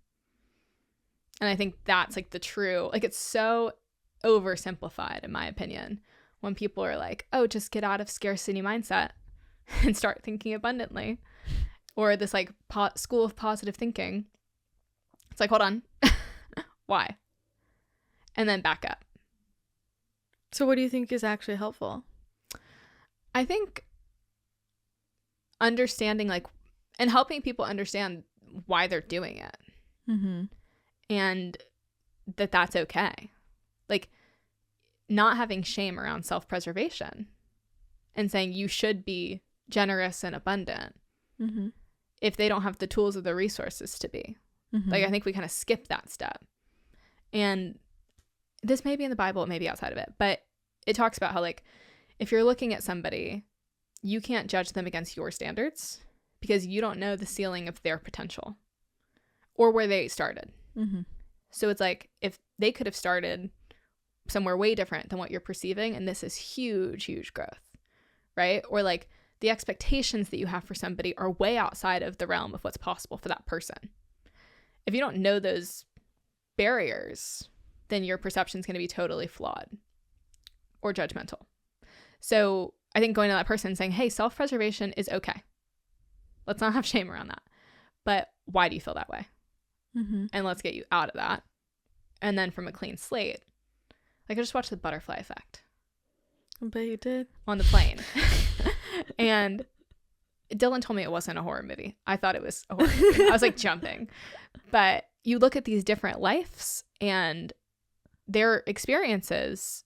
And I think that's like the true, like, it's so oversimplified in my opinion when people are like, oh, just get out of scarcity mindset and start thinking abundantly, or this like school of positive thinking. It's like, hold on. Why? And then back up. So what do you think is actually helpful? I think understanding, like, and helping people understand why they're doing it. Mm-hmm. And that's okay. Like, not having shame around self-preservation and saying you should be generous and abundant if they don't have the tools or the resources to be. Like, I think we kind of skip that step. And this may be in the Bible, it may be outside of it, but it talks about how, like, if you're looking at somebody, you can't judge them against your standards because you don't know the ceiling of their potential or where they started. So it's like, if they could have started somewhere way different than what you're perceiving, and this is huge, huge growth, right? Or like the expectations that you have for somebody are way outside of the realm of what's possible for that person. If you don't know those barriers, then your perception is going to be totally flawed or judgmental. So I think going to that person and saying, hey, self-preservation is okay. Let's not have shame around that. But why do you feel that way? And let's get you out of that. And then from a clean slate, like, I just watched The Butterfly Effect. I bet you did. On the plane. And Dylan told me it wasn't a horror movie. I thought it was a horror movie. I was like jumping. But you look at these different lives and their experiences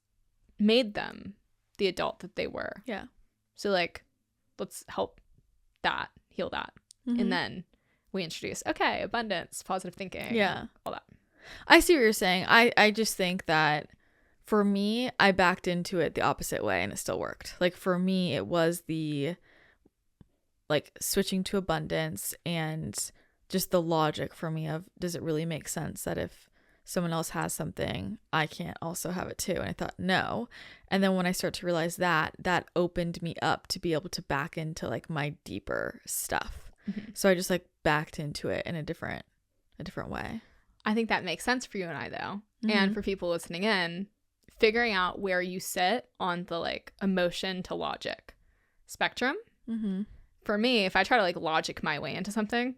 made them the adult that they were. Yeah. So, like, let's help that, heal that. And then we introduce, okay, abundance, positive thinking, all that. I see what you're saying. I just think that for me, I backed into it the opposite way and it still worked. Like, for me, it was the, like, switching to abundance and just the logic for me of, does it really make sense that if someone else has something, I can't also have it too? And I thought, no. And then when I start to realize that opened me up to be able to back into like my deeper stuff. So I just like backed into it in a different way. I think that makes sense for you and I, though. And for people listening in, figuring out where you sit on the like emotion to logic spectrum. For me, if I try to like logic my way into something,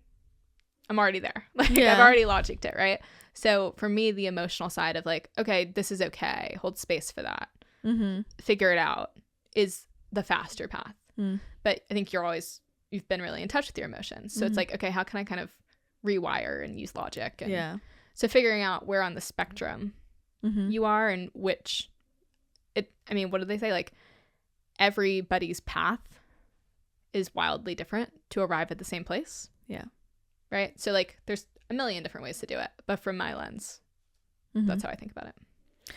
I'm already there. Like I've already logicked it, right? So for me, the emotional side of like, okay, this is okay, hold space for that, figure it out, is the faster path. But I think you've been really in touch with your emotions. So it's like, okay, how can I kind of rewire and use logic? And so figuring out where on the spectrum you are and what do they say? Like everybody's path is wildly different to arrive at the same place. Yeah. Right. So like there's a million different ways to do it, but from my lens, that's how I think about it.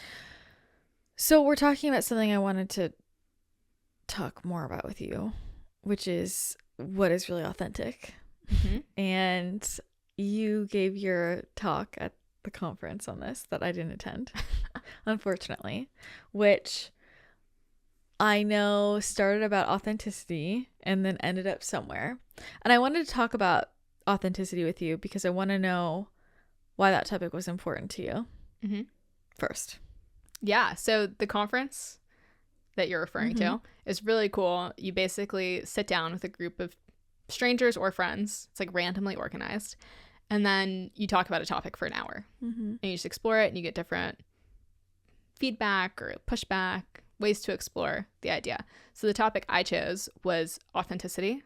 So we're talking about something I wanted to talk more about with you, which is what is really authentic. And you gave your talk at the conference on this that I didn't attend, unfortunately, which I know started about authenticity and then ended up somewhere. And I wanted to talk about authenticity with you because I want to know why that topic was important to you first. Yeah. So the conference that you're referring to is really cool. You basically sit down with a group of strangers or friends. It's like randomly organized. And then you talk about a topic for an hour. And you just explore it and you get different feedback or pushback, ways to explore the idea. So the topic I chose was authenticity,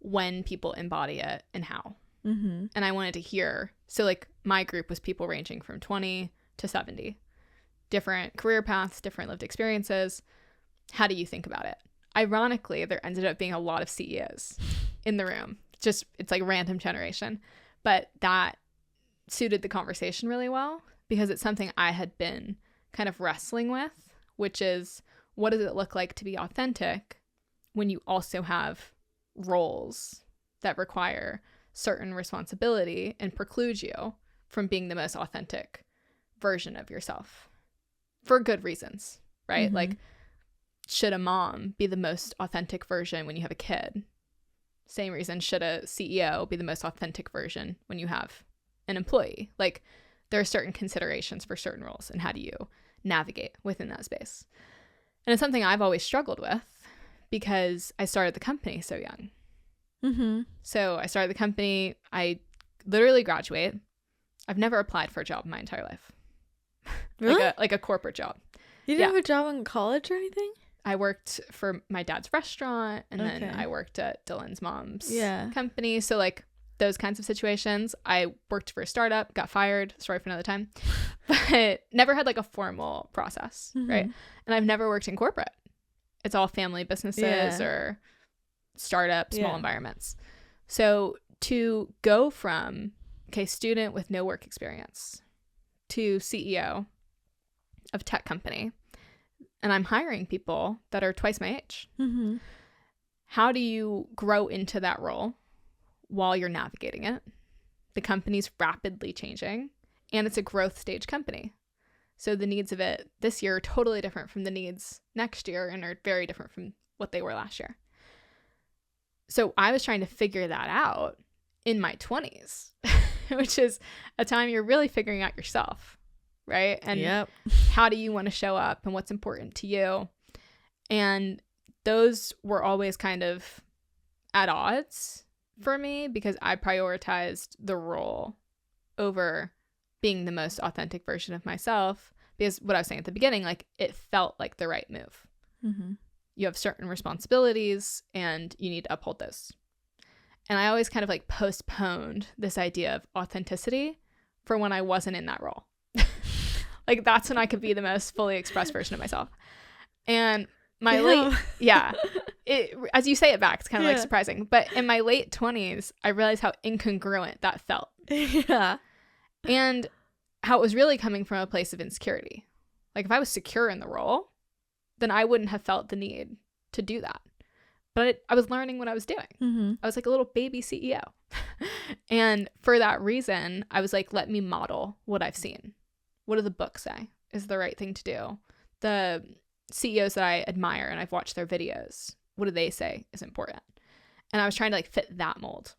when people embody it and how. And I wanted to hear, so like my group was people ranging from 20 to 70, different career paths, different lived experiences. How do you think about it? Ironically, there ended up being a lot of CEOs in the room. Just, it's like random generation. But that suited the conversation really well because it's something I had been kind of wrestling with, which is, what does it look like to be authentic when you also have roles that require certain responsibility and preclude you from being the most authentic version of yourself for good reasons, right? Like, should a mom be the most authentic version when you have a kid? Same reason, should a CEO be the most authentic version when you have an employee? Like, there are certain considerations for certain roles, and how do you navigate within that space? And it's something I've always struggled with because I started the company so young. So I started the company, I literally graduate. I've never applied for a job in my entire life. Really? like a corporate job. You didn't have a job in college or anything? I worked for my dad's restaurant, and then I worked at Dylan's mom's company. So like those kinds of situations. I worked for a startup, got fired, story for another time, but never had like a formal process, right? And I've never worked in corporate. It's all family businesses or startup, small environments. So to go from, student with no work experience to CEO of tech company, and I'm hiring people that are twice my age. How do you grow into that role while you're navigating it? The company's rapidly changing, and it's a growth stage company. So the needs of it this year are totally different from the needs next year and are very different from what they were last year. So I was trying to figure that out in my 20s, which is a time you're really figuring out yourself, right? And how do you want to show up and what's important to you? And those were always kind of at odds for me because I prioritized the role over being the most authentic version of myself, because what I was saying at the beginning, like, it felt like the right move. You have certain responsibilities and you need to uphold those. And I always kind of like postponed this idea of authenticity for when I wasn't in that role. Like, that's when I could be the most fully expressed version of myself. And my as you say it back, it's kind of like surprising. But in my late 20s, I realized how incongruent that felt. And how it was really coming from a place of insecurity. Like, if I was secure in the role, then I wouldn't have felt the need to do that. But I was learning what I was doing. I was like a little baby CEO. And for that reason, I was like, let me model what I've seen. What do the books say is the right thing to do? The CEOs that I admire and I've watched their videos, what do they say is important? And I was trying to like fit that mold.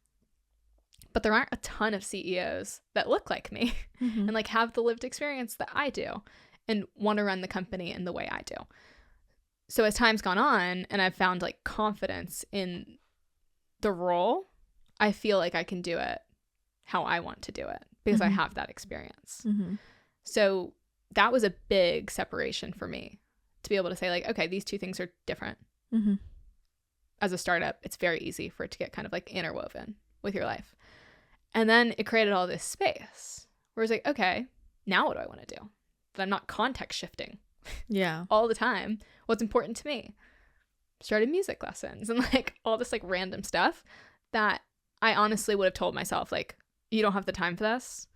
But there aren't a ton of CEOs that look like me and like have the lived experience that I do and want to run the company in the way I do. So as time's gone on and I've found like confidence in the role, I feel like I can do it how I want to do it because I have that experience. So that was a big separation for me to be able to say like, okay, these two things are different. As a startup, it's very easy for it to get kind of like interwoven with your life. And then it created all this space where it's like, okay, now what do I want to do? That I'm not context shifting all the time. What's important to me? Started music lessons and like all this like random stuff that I honestly would have told myself like, you don't have the time for this,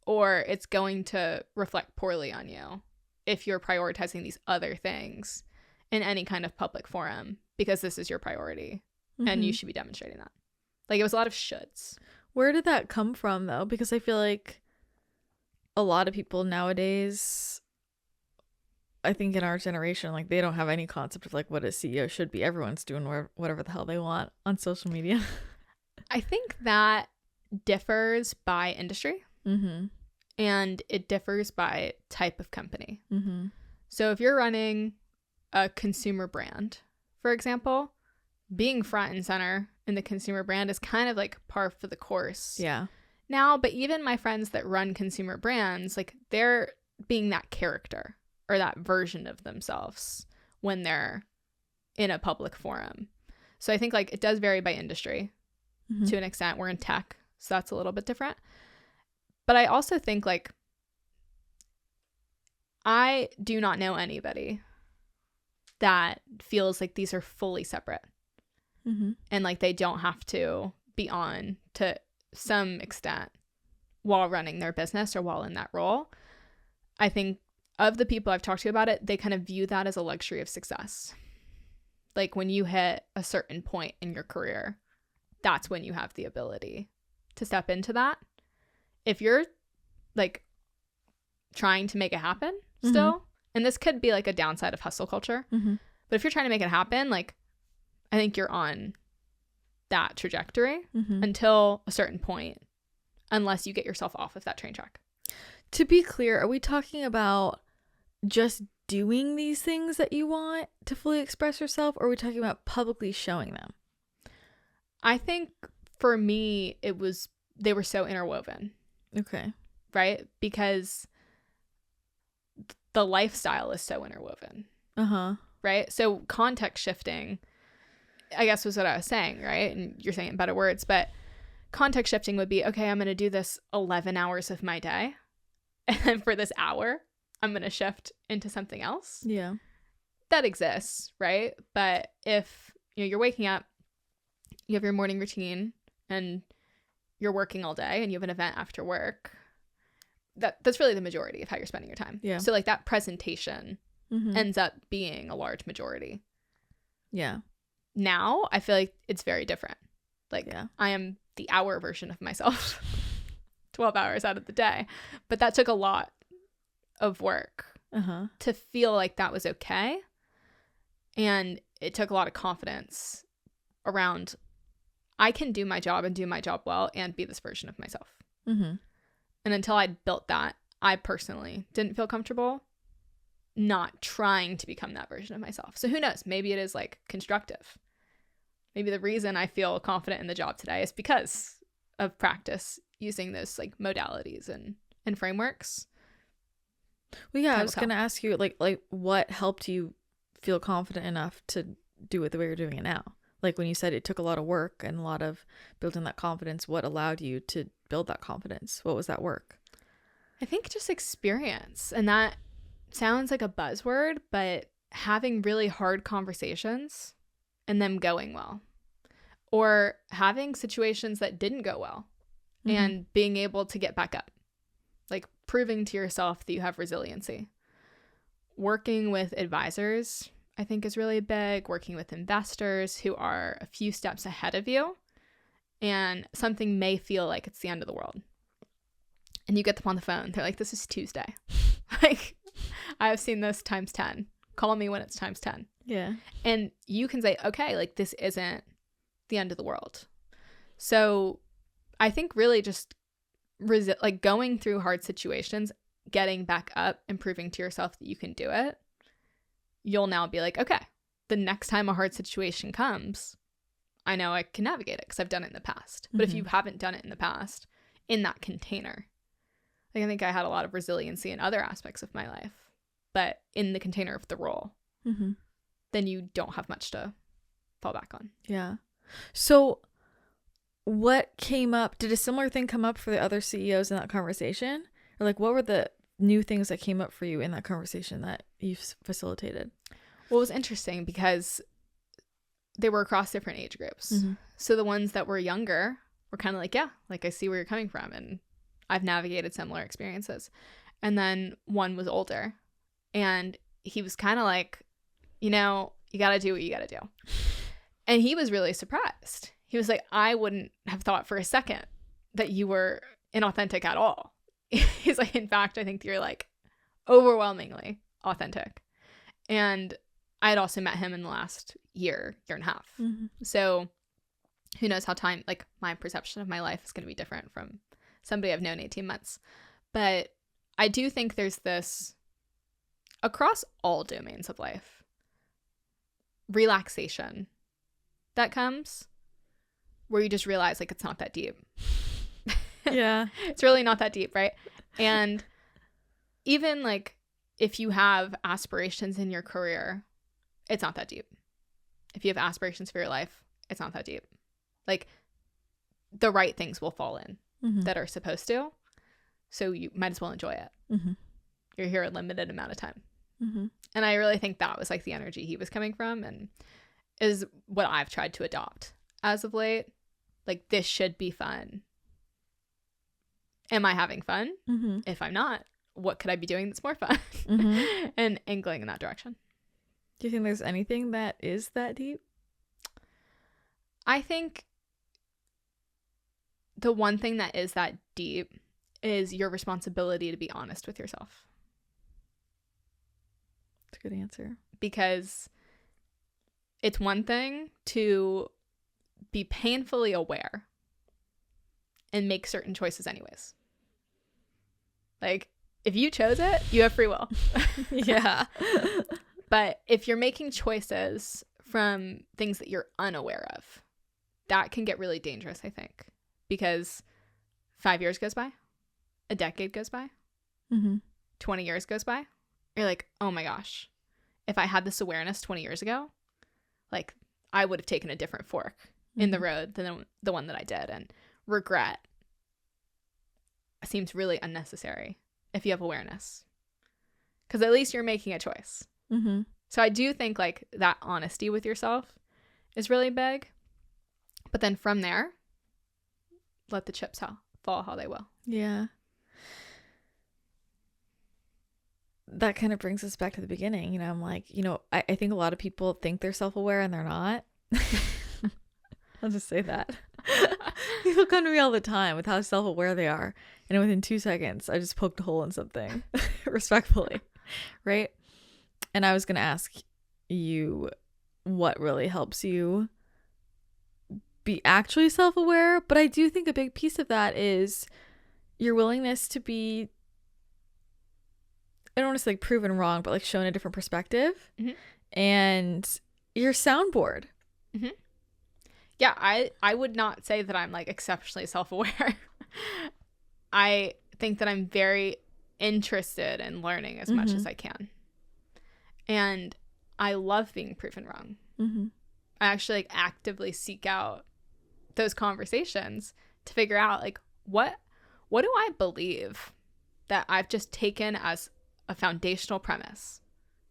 or it's going to reflect poorly on you if you're prioritizing these other things in any kind of public forum because this is your priority and you should be demonstrating that. Like it was a lot of shoulds. Where did that come from though? Because I feel like a lot of people nowadays, I think in our generation, like they don't have any concept of like what a CEO should be. Everyone's doing whatever the hell they want on social media. I think that differs by industry and it differs by type of company. So if you're running a consumer brand, for example, being front and center in the consumer brand is kind of like par for the course. Now, but even my friends that run consumer brands, like they're being that character or that version of themselves when they're in a public forum. So I think like it does vary by industry to an extent. We're in tech, so that's a little bit different. But I also think like I do not know anybody that feels like these are fully separate and like they don't have to be on to some extent while running their business or while in that role. I think of the people I've talked to about it, they kind of view that as a luxury of success. Like when you hit a certain point in your career, that's when you have the ability to step into that. If you're like trying to make it happen still, and this could be like a downside of hustle culture, but if you're trying to make it happen, like I think you're on that trajectory until a certain point, unless you get yourself off of that train track. To be clear, are we talking about just doing these things that you want to fully express yourself, or are we talking about publicly showing them? I think for me, they were so interwoven. Okay. Right? Because the lifestyle is so interwoven. Right? So context shifting, I guess was what I was saying, right? And you're saying it in better words, but context shifting would be, okay, I'm going to do this 11 hours of my day. And then for this hour, I'm going to shift into something else. Yeah. That exists, right? But if you're waking up, you have your morning routine and you're working all day and you have an event after work, that's really the majority of how you're spending your time. Yeah. So like that presentation ends up being a large majority. Yeah. Now I feel like it's very different. Like I am the hour version of myself 12 hours out of the day. But that took a lot of work to feel like that was okay. And it took a lot of confidence around I can do my job and do my job well and be this version of myself. And until I'd built that, I personally didn't feel comfortable not trying to become that version of myself. So who knows? Maybe it is like constructive. Maybe the reason I feel confident in the job today is because of practice using those like modalities and frameworks. Well, yeah, I was going to ask you like what helped you feel confident enough to do it the way you're doing it now? Like when you said it took a lot of work and a lot of building that confidence, what allowed you to build that confidence? What was that work? I think just experience. And that sounds like a buzzword, but having really hard conversations and them going well, or having situations that didn't go well and being able to get back up, like proving to yourself that you have resiliency. Working with advisors, I think, is really big. Working with investors who are a few steps ahead of you and something may feel like it's the end of the world. And you get them on the phone. They're like, this is Tuesday. Like, I've seen this times 10. Call me when it's times 10. Yeah. And you can say, okay, like, this isn't the end of the world. So I think really just like going through hard situations, getting back up and proving to yourself that you can do it, you'll now be like, okay, the next time a hard situation comes, I know I can navigate it because I've done it in the past. But if you haven't done it in the past in that container, like, I think I had a lot of resiliency in other aspects of my life, but in the container of the role, then you don't have much to fall back on. Yeah. So what came up? Did a similar thing come up for the other CEOs in that conversation? Or like, what were the new things that came up for you in that conversation that you facilitated? Well, it was interesting because they were across different age groups. So the ones that were younger were kind of like, yeah, like, I see where you're coming from, and I've navigated similar experiences. And then one was older, and he was kind of like, you know, you got to do what you got to do. And he was really surprised. He was like, I wouldn't have thought for a second that you were inauthentic at all. He's like, in fact, I think you're like overwhelmingly authentic. And I had also met him in the last year and a half. So who knows how time, like, my perception of my life is going to be different from somebody I've known 18 months. But I do think there's this, across all domains of life, relaxation that comes where you just realize, like, it's not that deep. Yeah. It's really not that deep, right? And even, like, if you have aspirations in your career, it's not that deep. If you have aspirations for your life, it's not that deep. Like, the right things will fall in that are supposed to. So you might as well enjoy it. You're here a limited amount of time. And I really think that was, like, the energy he was coming from, and is what I've tried to adopt as of late. Like, this should be fun. Am I having fun? If I'm not, what could I be doing that's more fun? And angling in that direction. Do you think there's anything that is that deep? I think the one thing that is that deep is your responsibility to be honest with yourself. That's a good answer. Because it's one thing to be painfully aware and make certain choices anyways. Like, if you chose it, you have free will. Yeah. But if you're making choices from things that you're unaware of, that can get really dangerous, I think. Because 5 years goes by, a decade goes by, 20 years goes by. You're like, oh my gosh, if I had this awareness 20 years ago, like, I would have taken a different fork in the road than the one that I did. And regret seems really unnecessary if you have awareness, because at least you're making a choice. So I do think, like, that honesty with yourself is really big. But then from there, let the chips fall how they will. Yeah. That kind of brings us back to the beginning. You know, I'm like, you know, I think a lot of people think they're self-aware and they're not. I'll just say that. People come to me all the time with how self-aware they are. And within 2 seconds, I just poked a hole in something respectfully. Right? And I was going to ask you what really helps you be actually self-aware. But I do think a big piece of that is your willingness to be, I don't want to say, like, proven wrong, but, like, shown a different perspective. And your soundboard. Yeah, I would not say that I'm, like, exceptionally self-aware. I think that I'm very interested in learning as much as I can. And I love being proven wrong. I actually, like, actively seek out those conversations to figure out, like, what do I believe that I've just taken as a foundational premise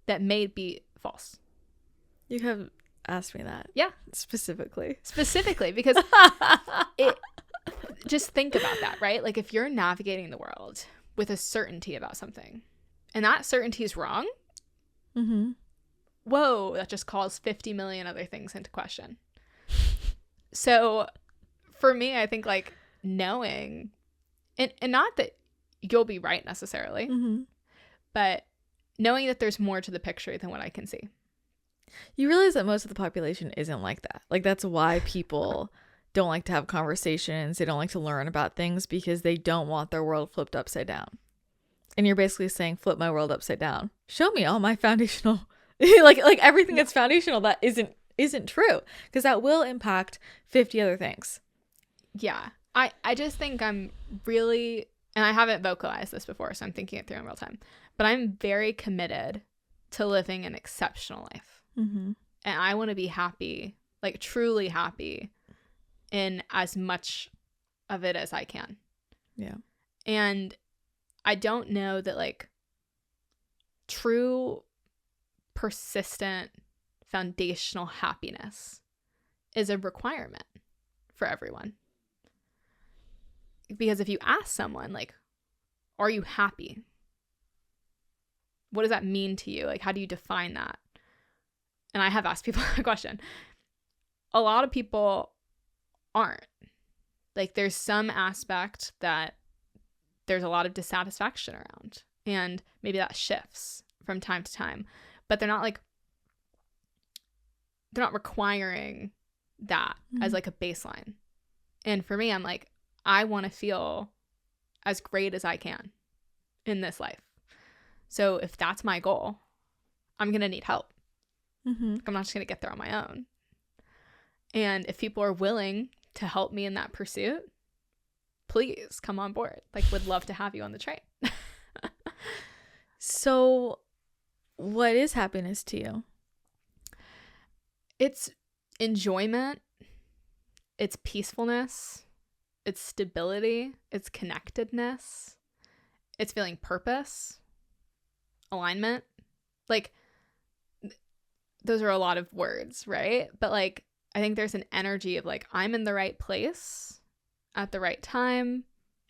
that may be false. You have asked me that. Yeah. Specifically, because just think about that, right? Like, if you're navigating the world with a certainty about something and that certainty is wrong, whoa, that just calls 50 million other things into question. So for me, I think like knowing, and not that you'll be right necessarily, but knowing that there's more to the picture than what I can see. You realize that most of the population isn't like that. Like, that's why people don't like to have conversations. They don't like to learn about things because they don't want their world flipped upside down. And you're basically saying, flip my world upside down. Show me all my foundational, like everything that's foundational that isn't true, because that will impact 50 other things. Yeah. I just think I'm really, and I haven't vocalized this before, so I'm thinking it through in real time, but I'm very committed to living an exceptional life. And I want to be happy, like truly happy in as much of it as I can. Yeah. And I don't know that like true, persistent, foundational happiness is a requirement for everyone. Because if you ask someone, like, are you happy? What does that mean to you? Like, how do you define that? And I have asked people that question. A lot of people aren't. Like, there's some aspect that there's a lot of dissatisfaction around. And maybe that shifts from time to time. But they're not requiring that as like a baseline. And for me, I'm like, I want to feel as great as I can in this life. So if that's my goal, I'm going to need help. I'm not just going to get there on my own. And if people are willing to help me in that pursuit, please come on board. Like, would love to have you on the train. So what is happiness to you? It's enjoyment. It's peacefulness. It's stability. It's connectedness. It's feeling purpose, alignment. Like, those are a lot of words, right? But like, I think there's an energy of like, I'm in the right place at the right time.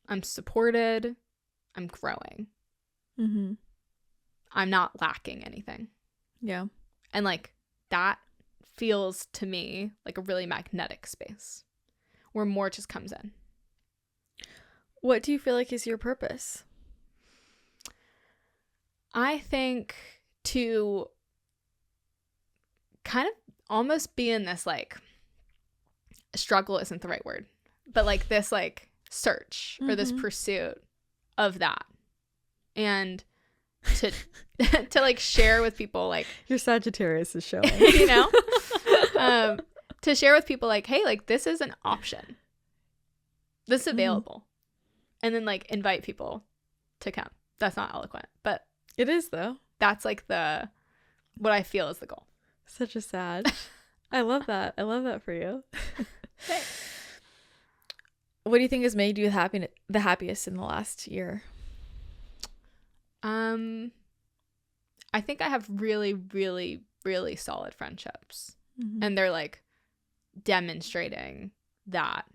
I'm supported. I'm growing. I'm not lacking anything. Yeah. And like, that feels to me like a really magnetic space where more just comes in. What do you feel like is your purpose? I think to kind of almost be in this like, struggle isn't the right word, but like this like search or this pursuit of that. And to to like share with people, like, your Sagittarius is showing. you know, to share with people like, hey, like, this is an option, this is available. And then like invite people to come. That's not eloquent, but it is though. That's like what I feel is the goal. Such a sad. I love that. I love that for you. Thanks. What do you think has made you the happiest in the last year? I think I have really, really, really solid friendships. And they're like demonstrating that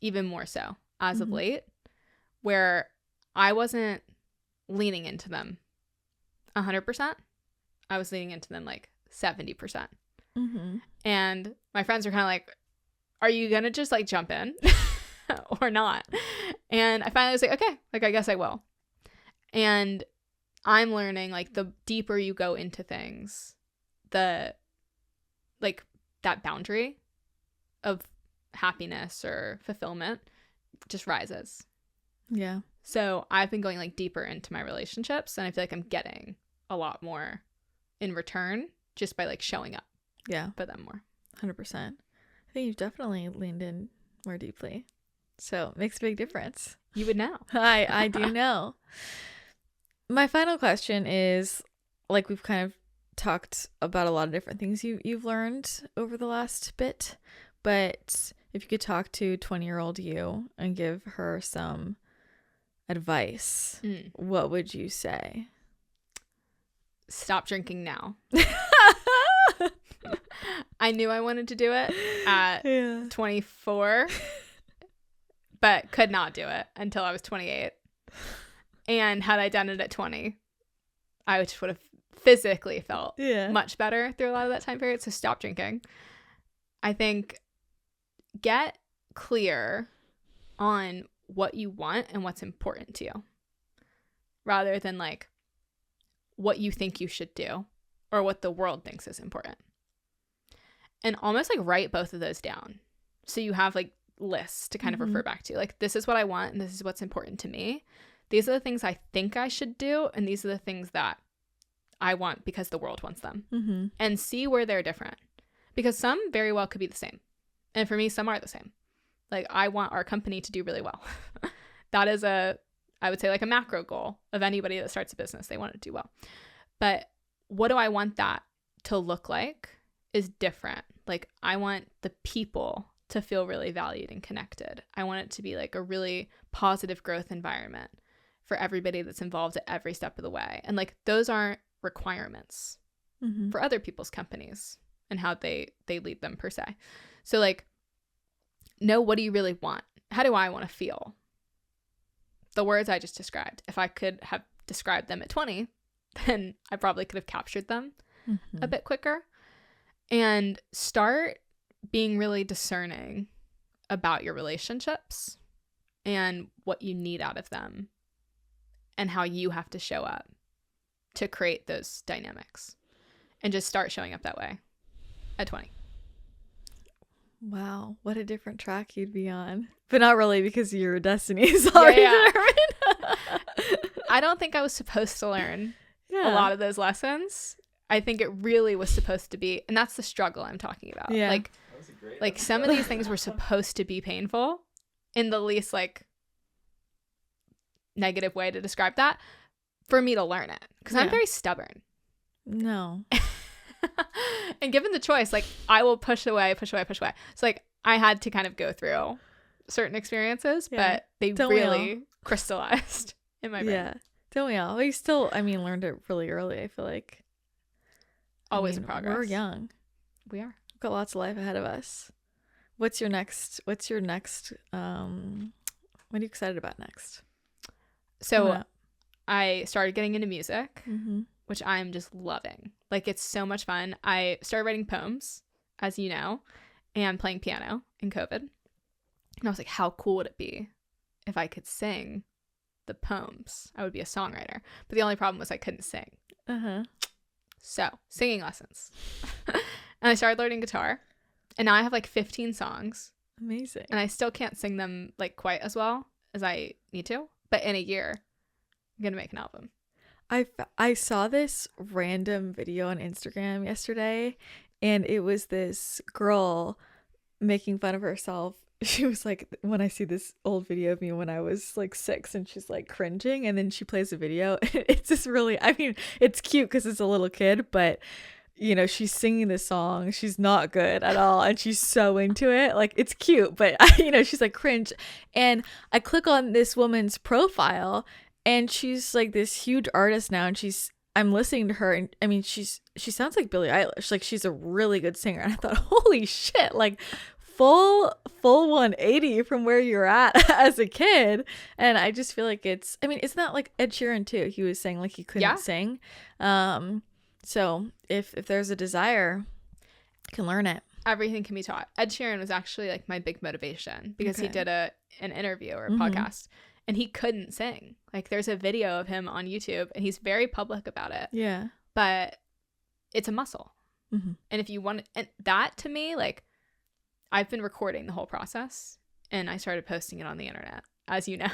even more so as of late, where I wasn't leaning into them 100%. I was leaning into them like 70%. And my friends are kind of like, are you going to just like jump in or not? And I finally was like, okay, like, I guess I will. And I'm learning like the deeper you go into things, the like that boundary of happiness or fulfillment just rises. Yeah. So I've been going like deeper into my relationships, and I feel like I'm getting a lot more in return just by like showing up. Yeah. For them more. 100%. I think you've definitely leaned in more deeply. So it makes a big difference. You would know. I do know. My final question is, like, we've kind of talked about a lot of different things you've learned over the last bit, but if you could talk to 20-year-old you and give her some advice, what would you say? Stop drinking now. I knew I wanted to do it at 24, but could not do it until I was 28. And had I done it at 20, I just would have physically felt much better through a lot of that time period. So stop drinking. I think get clear on what you want and what's important to you, rather than like what you think you should do or what the world thinks is important. And almost like write both of those down. So you have like lists to kind of refer back to. Like, this is what I want and this is what's important to me. These are the things I think I should do. And these are the things that I want because the world wants them. And see where they're different. Because some very well could be the same. And for me, some are the same. Like, I want our company to do really well. That is I would say like a macro goal of anybody that starts a business. They want it to do well. But what do I want that to look like is different. Like, I want the people to feel really valued and connected. I want it to be like a really positive growth environment for everybody that's involved at every step of the way. And like, those aren't requirements for other people's companies and how they lead them per se. So like, know, what do you really want? How do I want to feel? The words I just described, if I could have described them at 20, then I probably could have captured them a bit quicker. And start being really discerning about your relationships and what you need out of them and how you have to show up to create those dynamics, and just start showing up that way at 20. Wow, what a different track you'd be on. But not really, because your destiny is already determined. I don't think I was supposed to learn a lot of those lessons. I think it really was supposed to be, and that's the struggle I'm talking about. Yeah. Like some of these things were supposed to be painful in the least like negative way to describe that, for me to learn it, because I'm very stubborn. No. And given the choice, like, I will push away. So like, I had to kind of go through certain experiences, but they really crystallized in my brain. Yeah. Don't we all? We still, learned it really early, I feel like. Always in progress. We're young. We are. We've got lots of life ahead of us. What's your next, what are you excited about next? So I started getting into music, which I'm just loving. Like, it's so much fun. I started writing poems, as you know, and playing piano in COVID. And I was like, how cool would it be if I could sing the poems? I would be a songwriter. But the only problem was I couldn't sing. So, singing lessons. And I started learning guitar. And now I have like 15 songs. Amazing. And I still can't sing them like quite as well as I need to. But in a year, I'm going to make an album. I saw this random video on Instagram yesterday, and it was this girl making fun of herself. She was like, when I see this old video of me when I was like 6, and she's like cringing, and then she plays a video. It's just really, it's cute because it's a little kid, but you know, she's singing this song. She's not good at all, and she's so into it. Like, it's cute, but she's like cringe. And I click on this woman's profile, and she's like this huge artist now, and I'm listening to her, and she sounds like Billie Eilish. Like, she's a really good singer. And I thought, holy shit, like full 180 from where you're at as a kid. And I just feel like it's not like Ed Sheeran too. He was saying like he couldn't sing. So if there's a desire, you can learn it. Everything can be taught. Ed Sheeran was actually like my big motivation, because he did an interview or a podcast, and he couldn't sing. Like, there's a video of him on YouTube, and he's very public about it. Yeah. But it's a muscle. And if you want, and that to me, like, I've been recording the whole process, and I started posting it on the internet, as you know,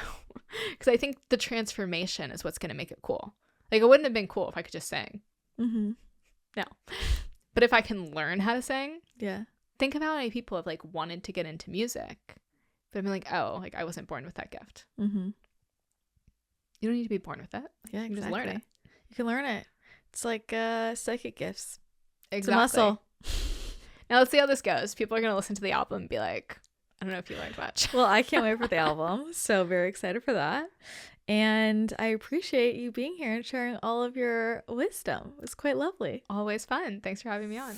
because I think the transformation is what's going to make it cool. Like, it wouldn't have been cool if I could just sing. No. But if I can learn how to sing, think of how many people have like wanted to get into music, but I've been like, oh, like, I wasn't born with that gift. You don't need to be born with it. Yeah, you can exactly. just learn it. You can learn it. It's like psychic gifts. Exactly. It's a muscle. Now let's see how this goes. People are going to listen to the album and be like, I don't know if you learned much. Well, I can't wait for the album. So very excited for that. And I appreciate you being here and sharing all of your wisdom. It was quite lovely. Always fun. Thanks for having me on.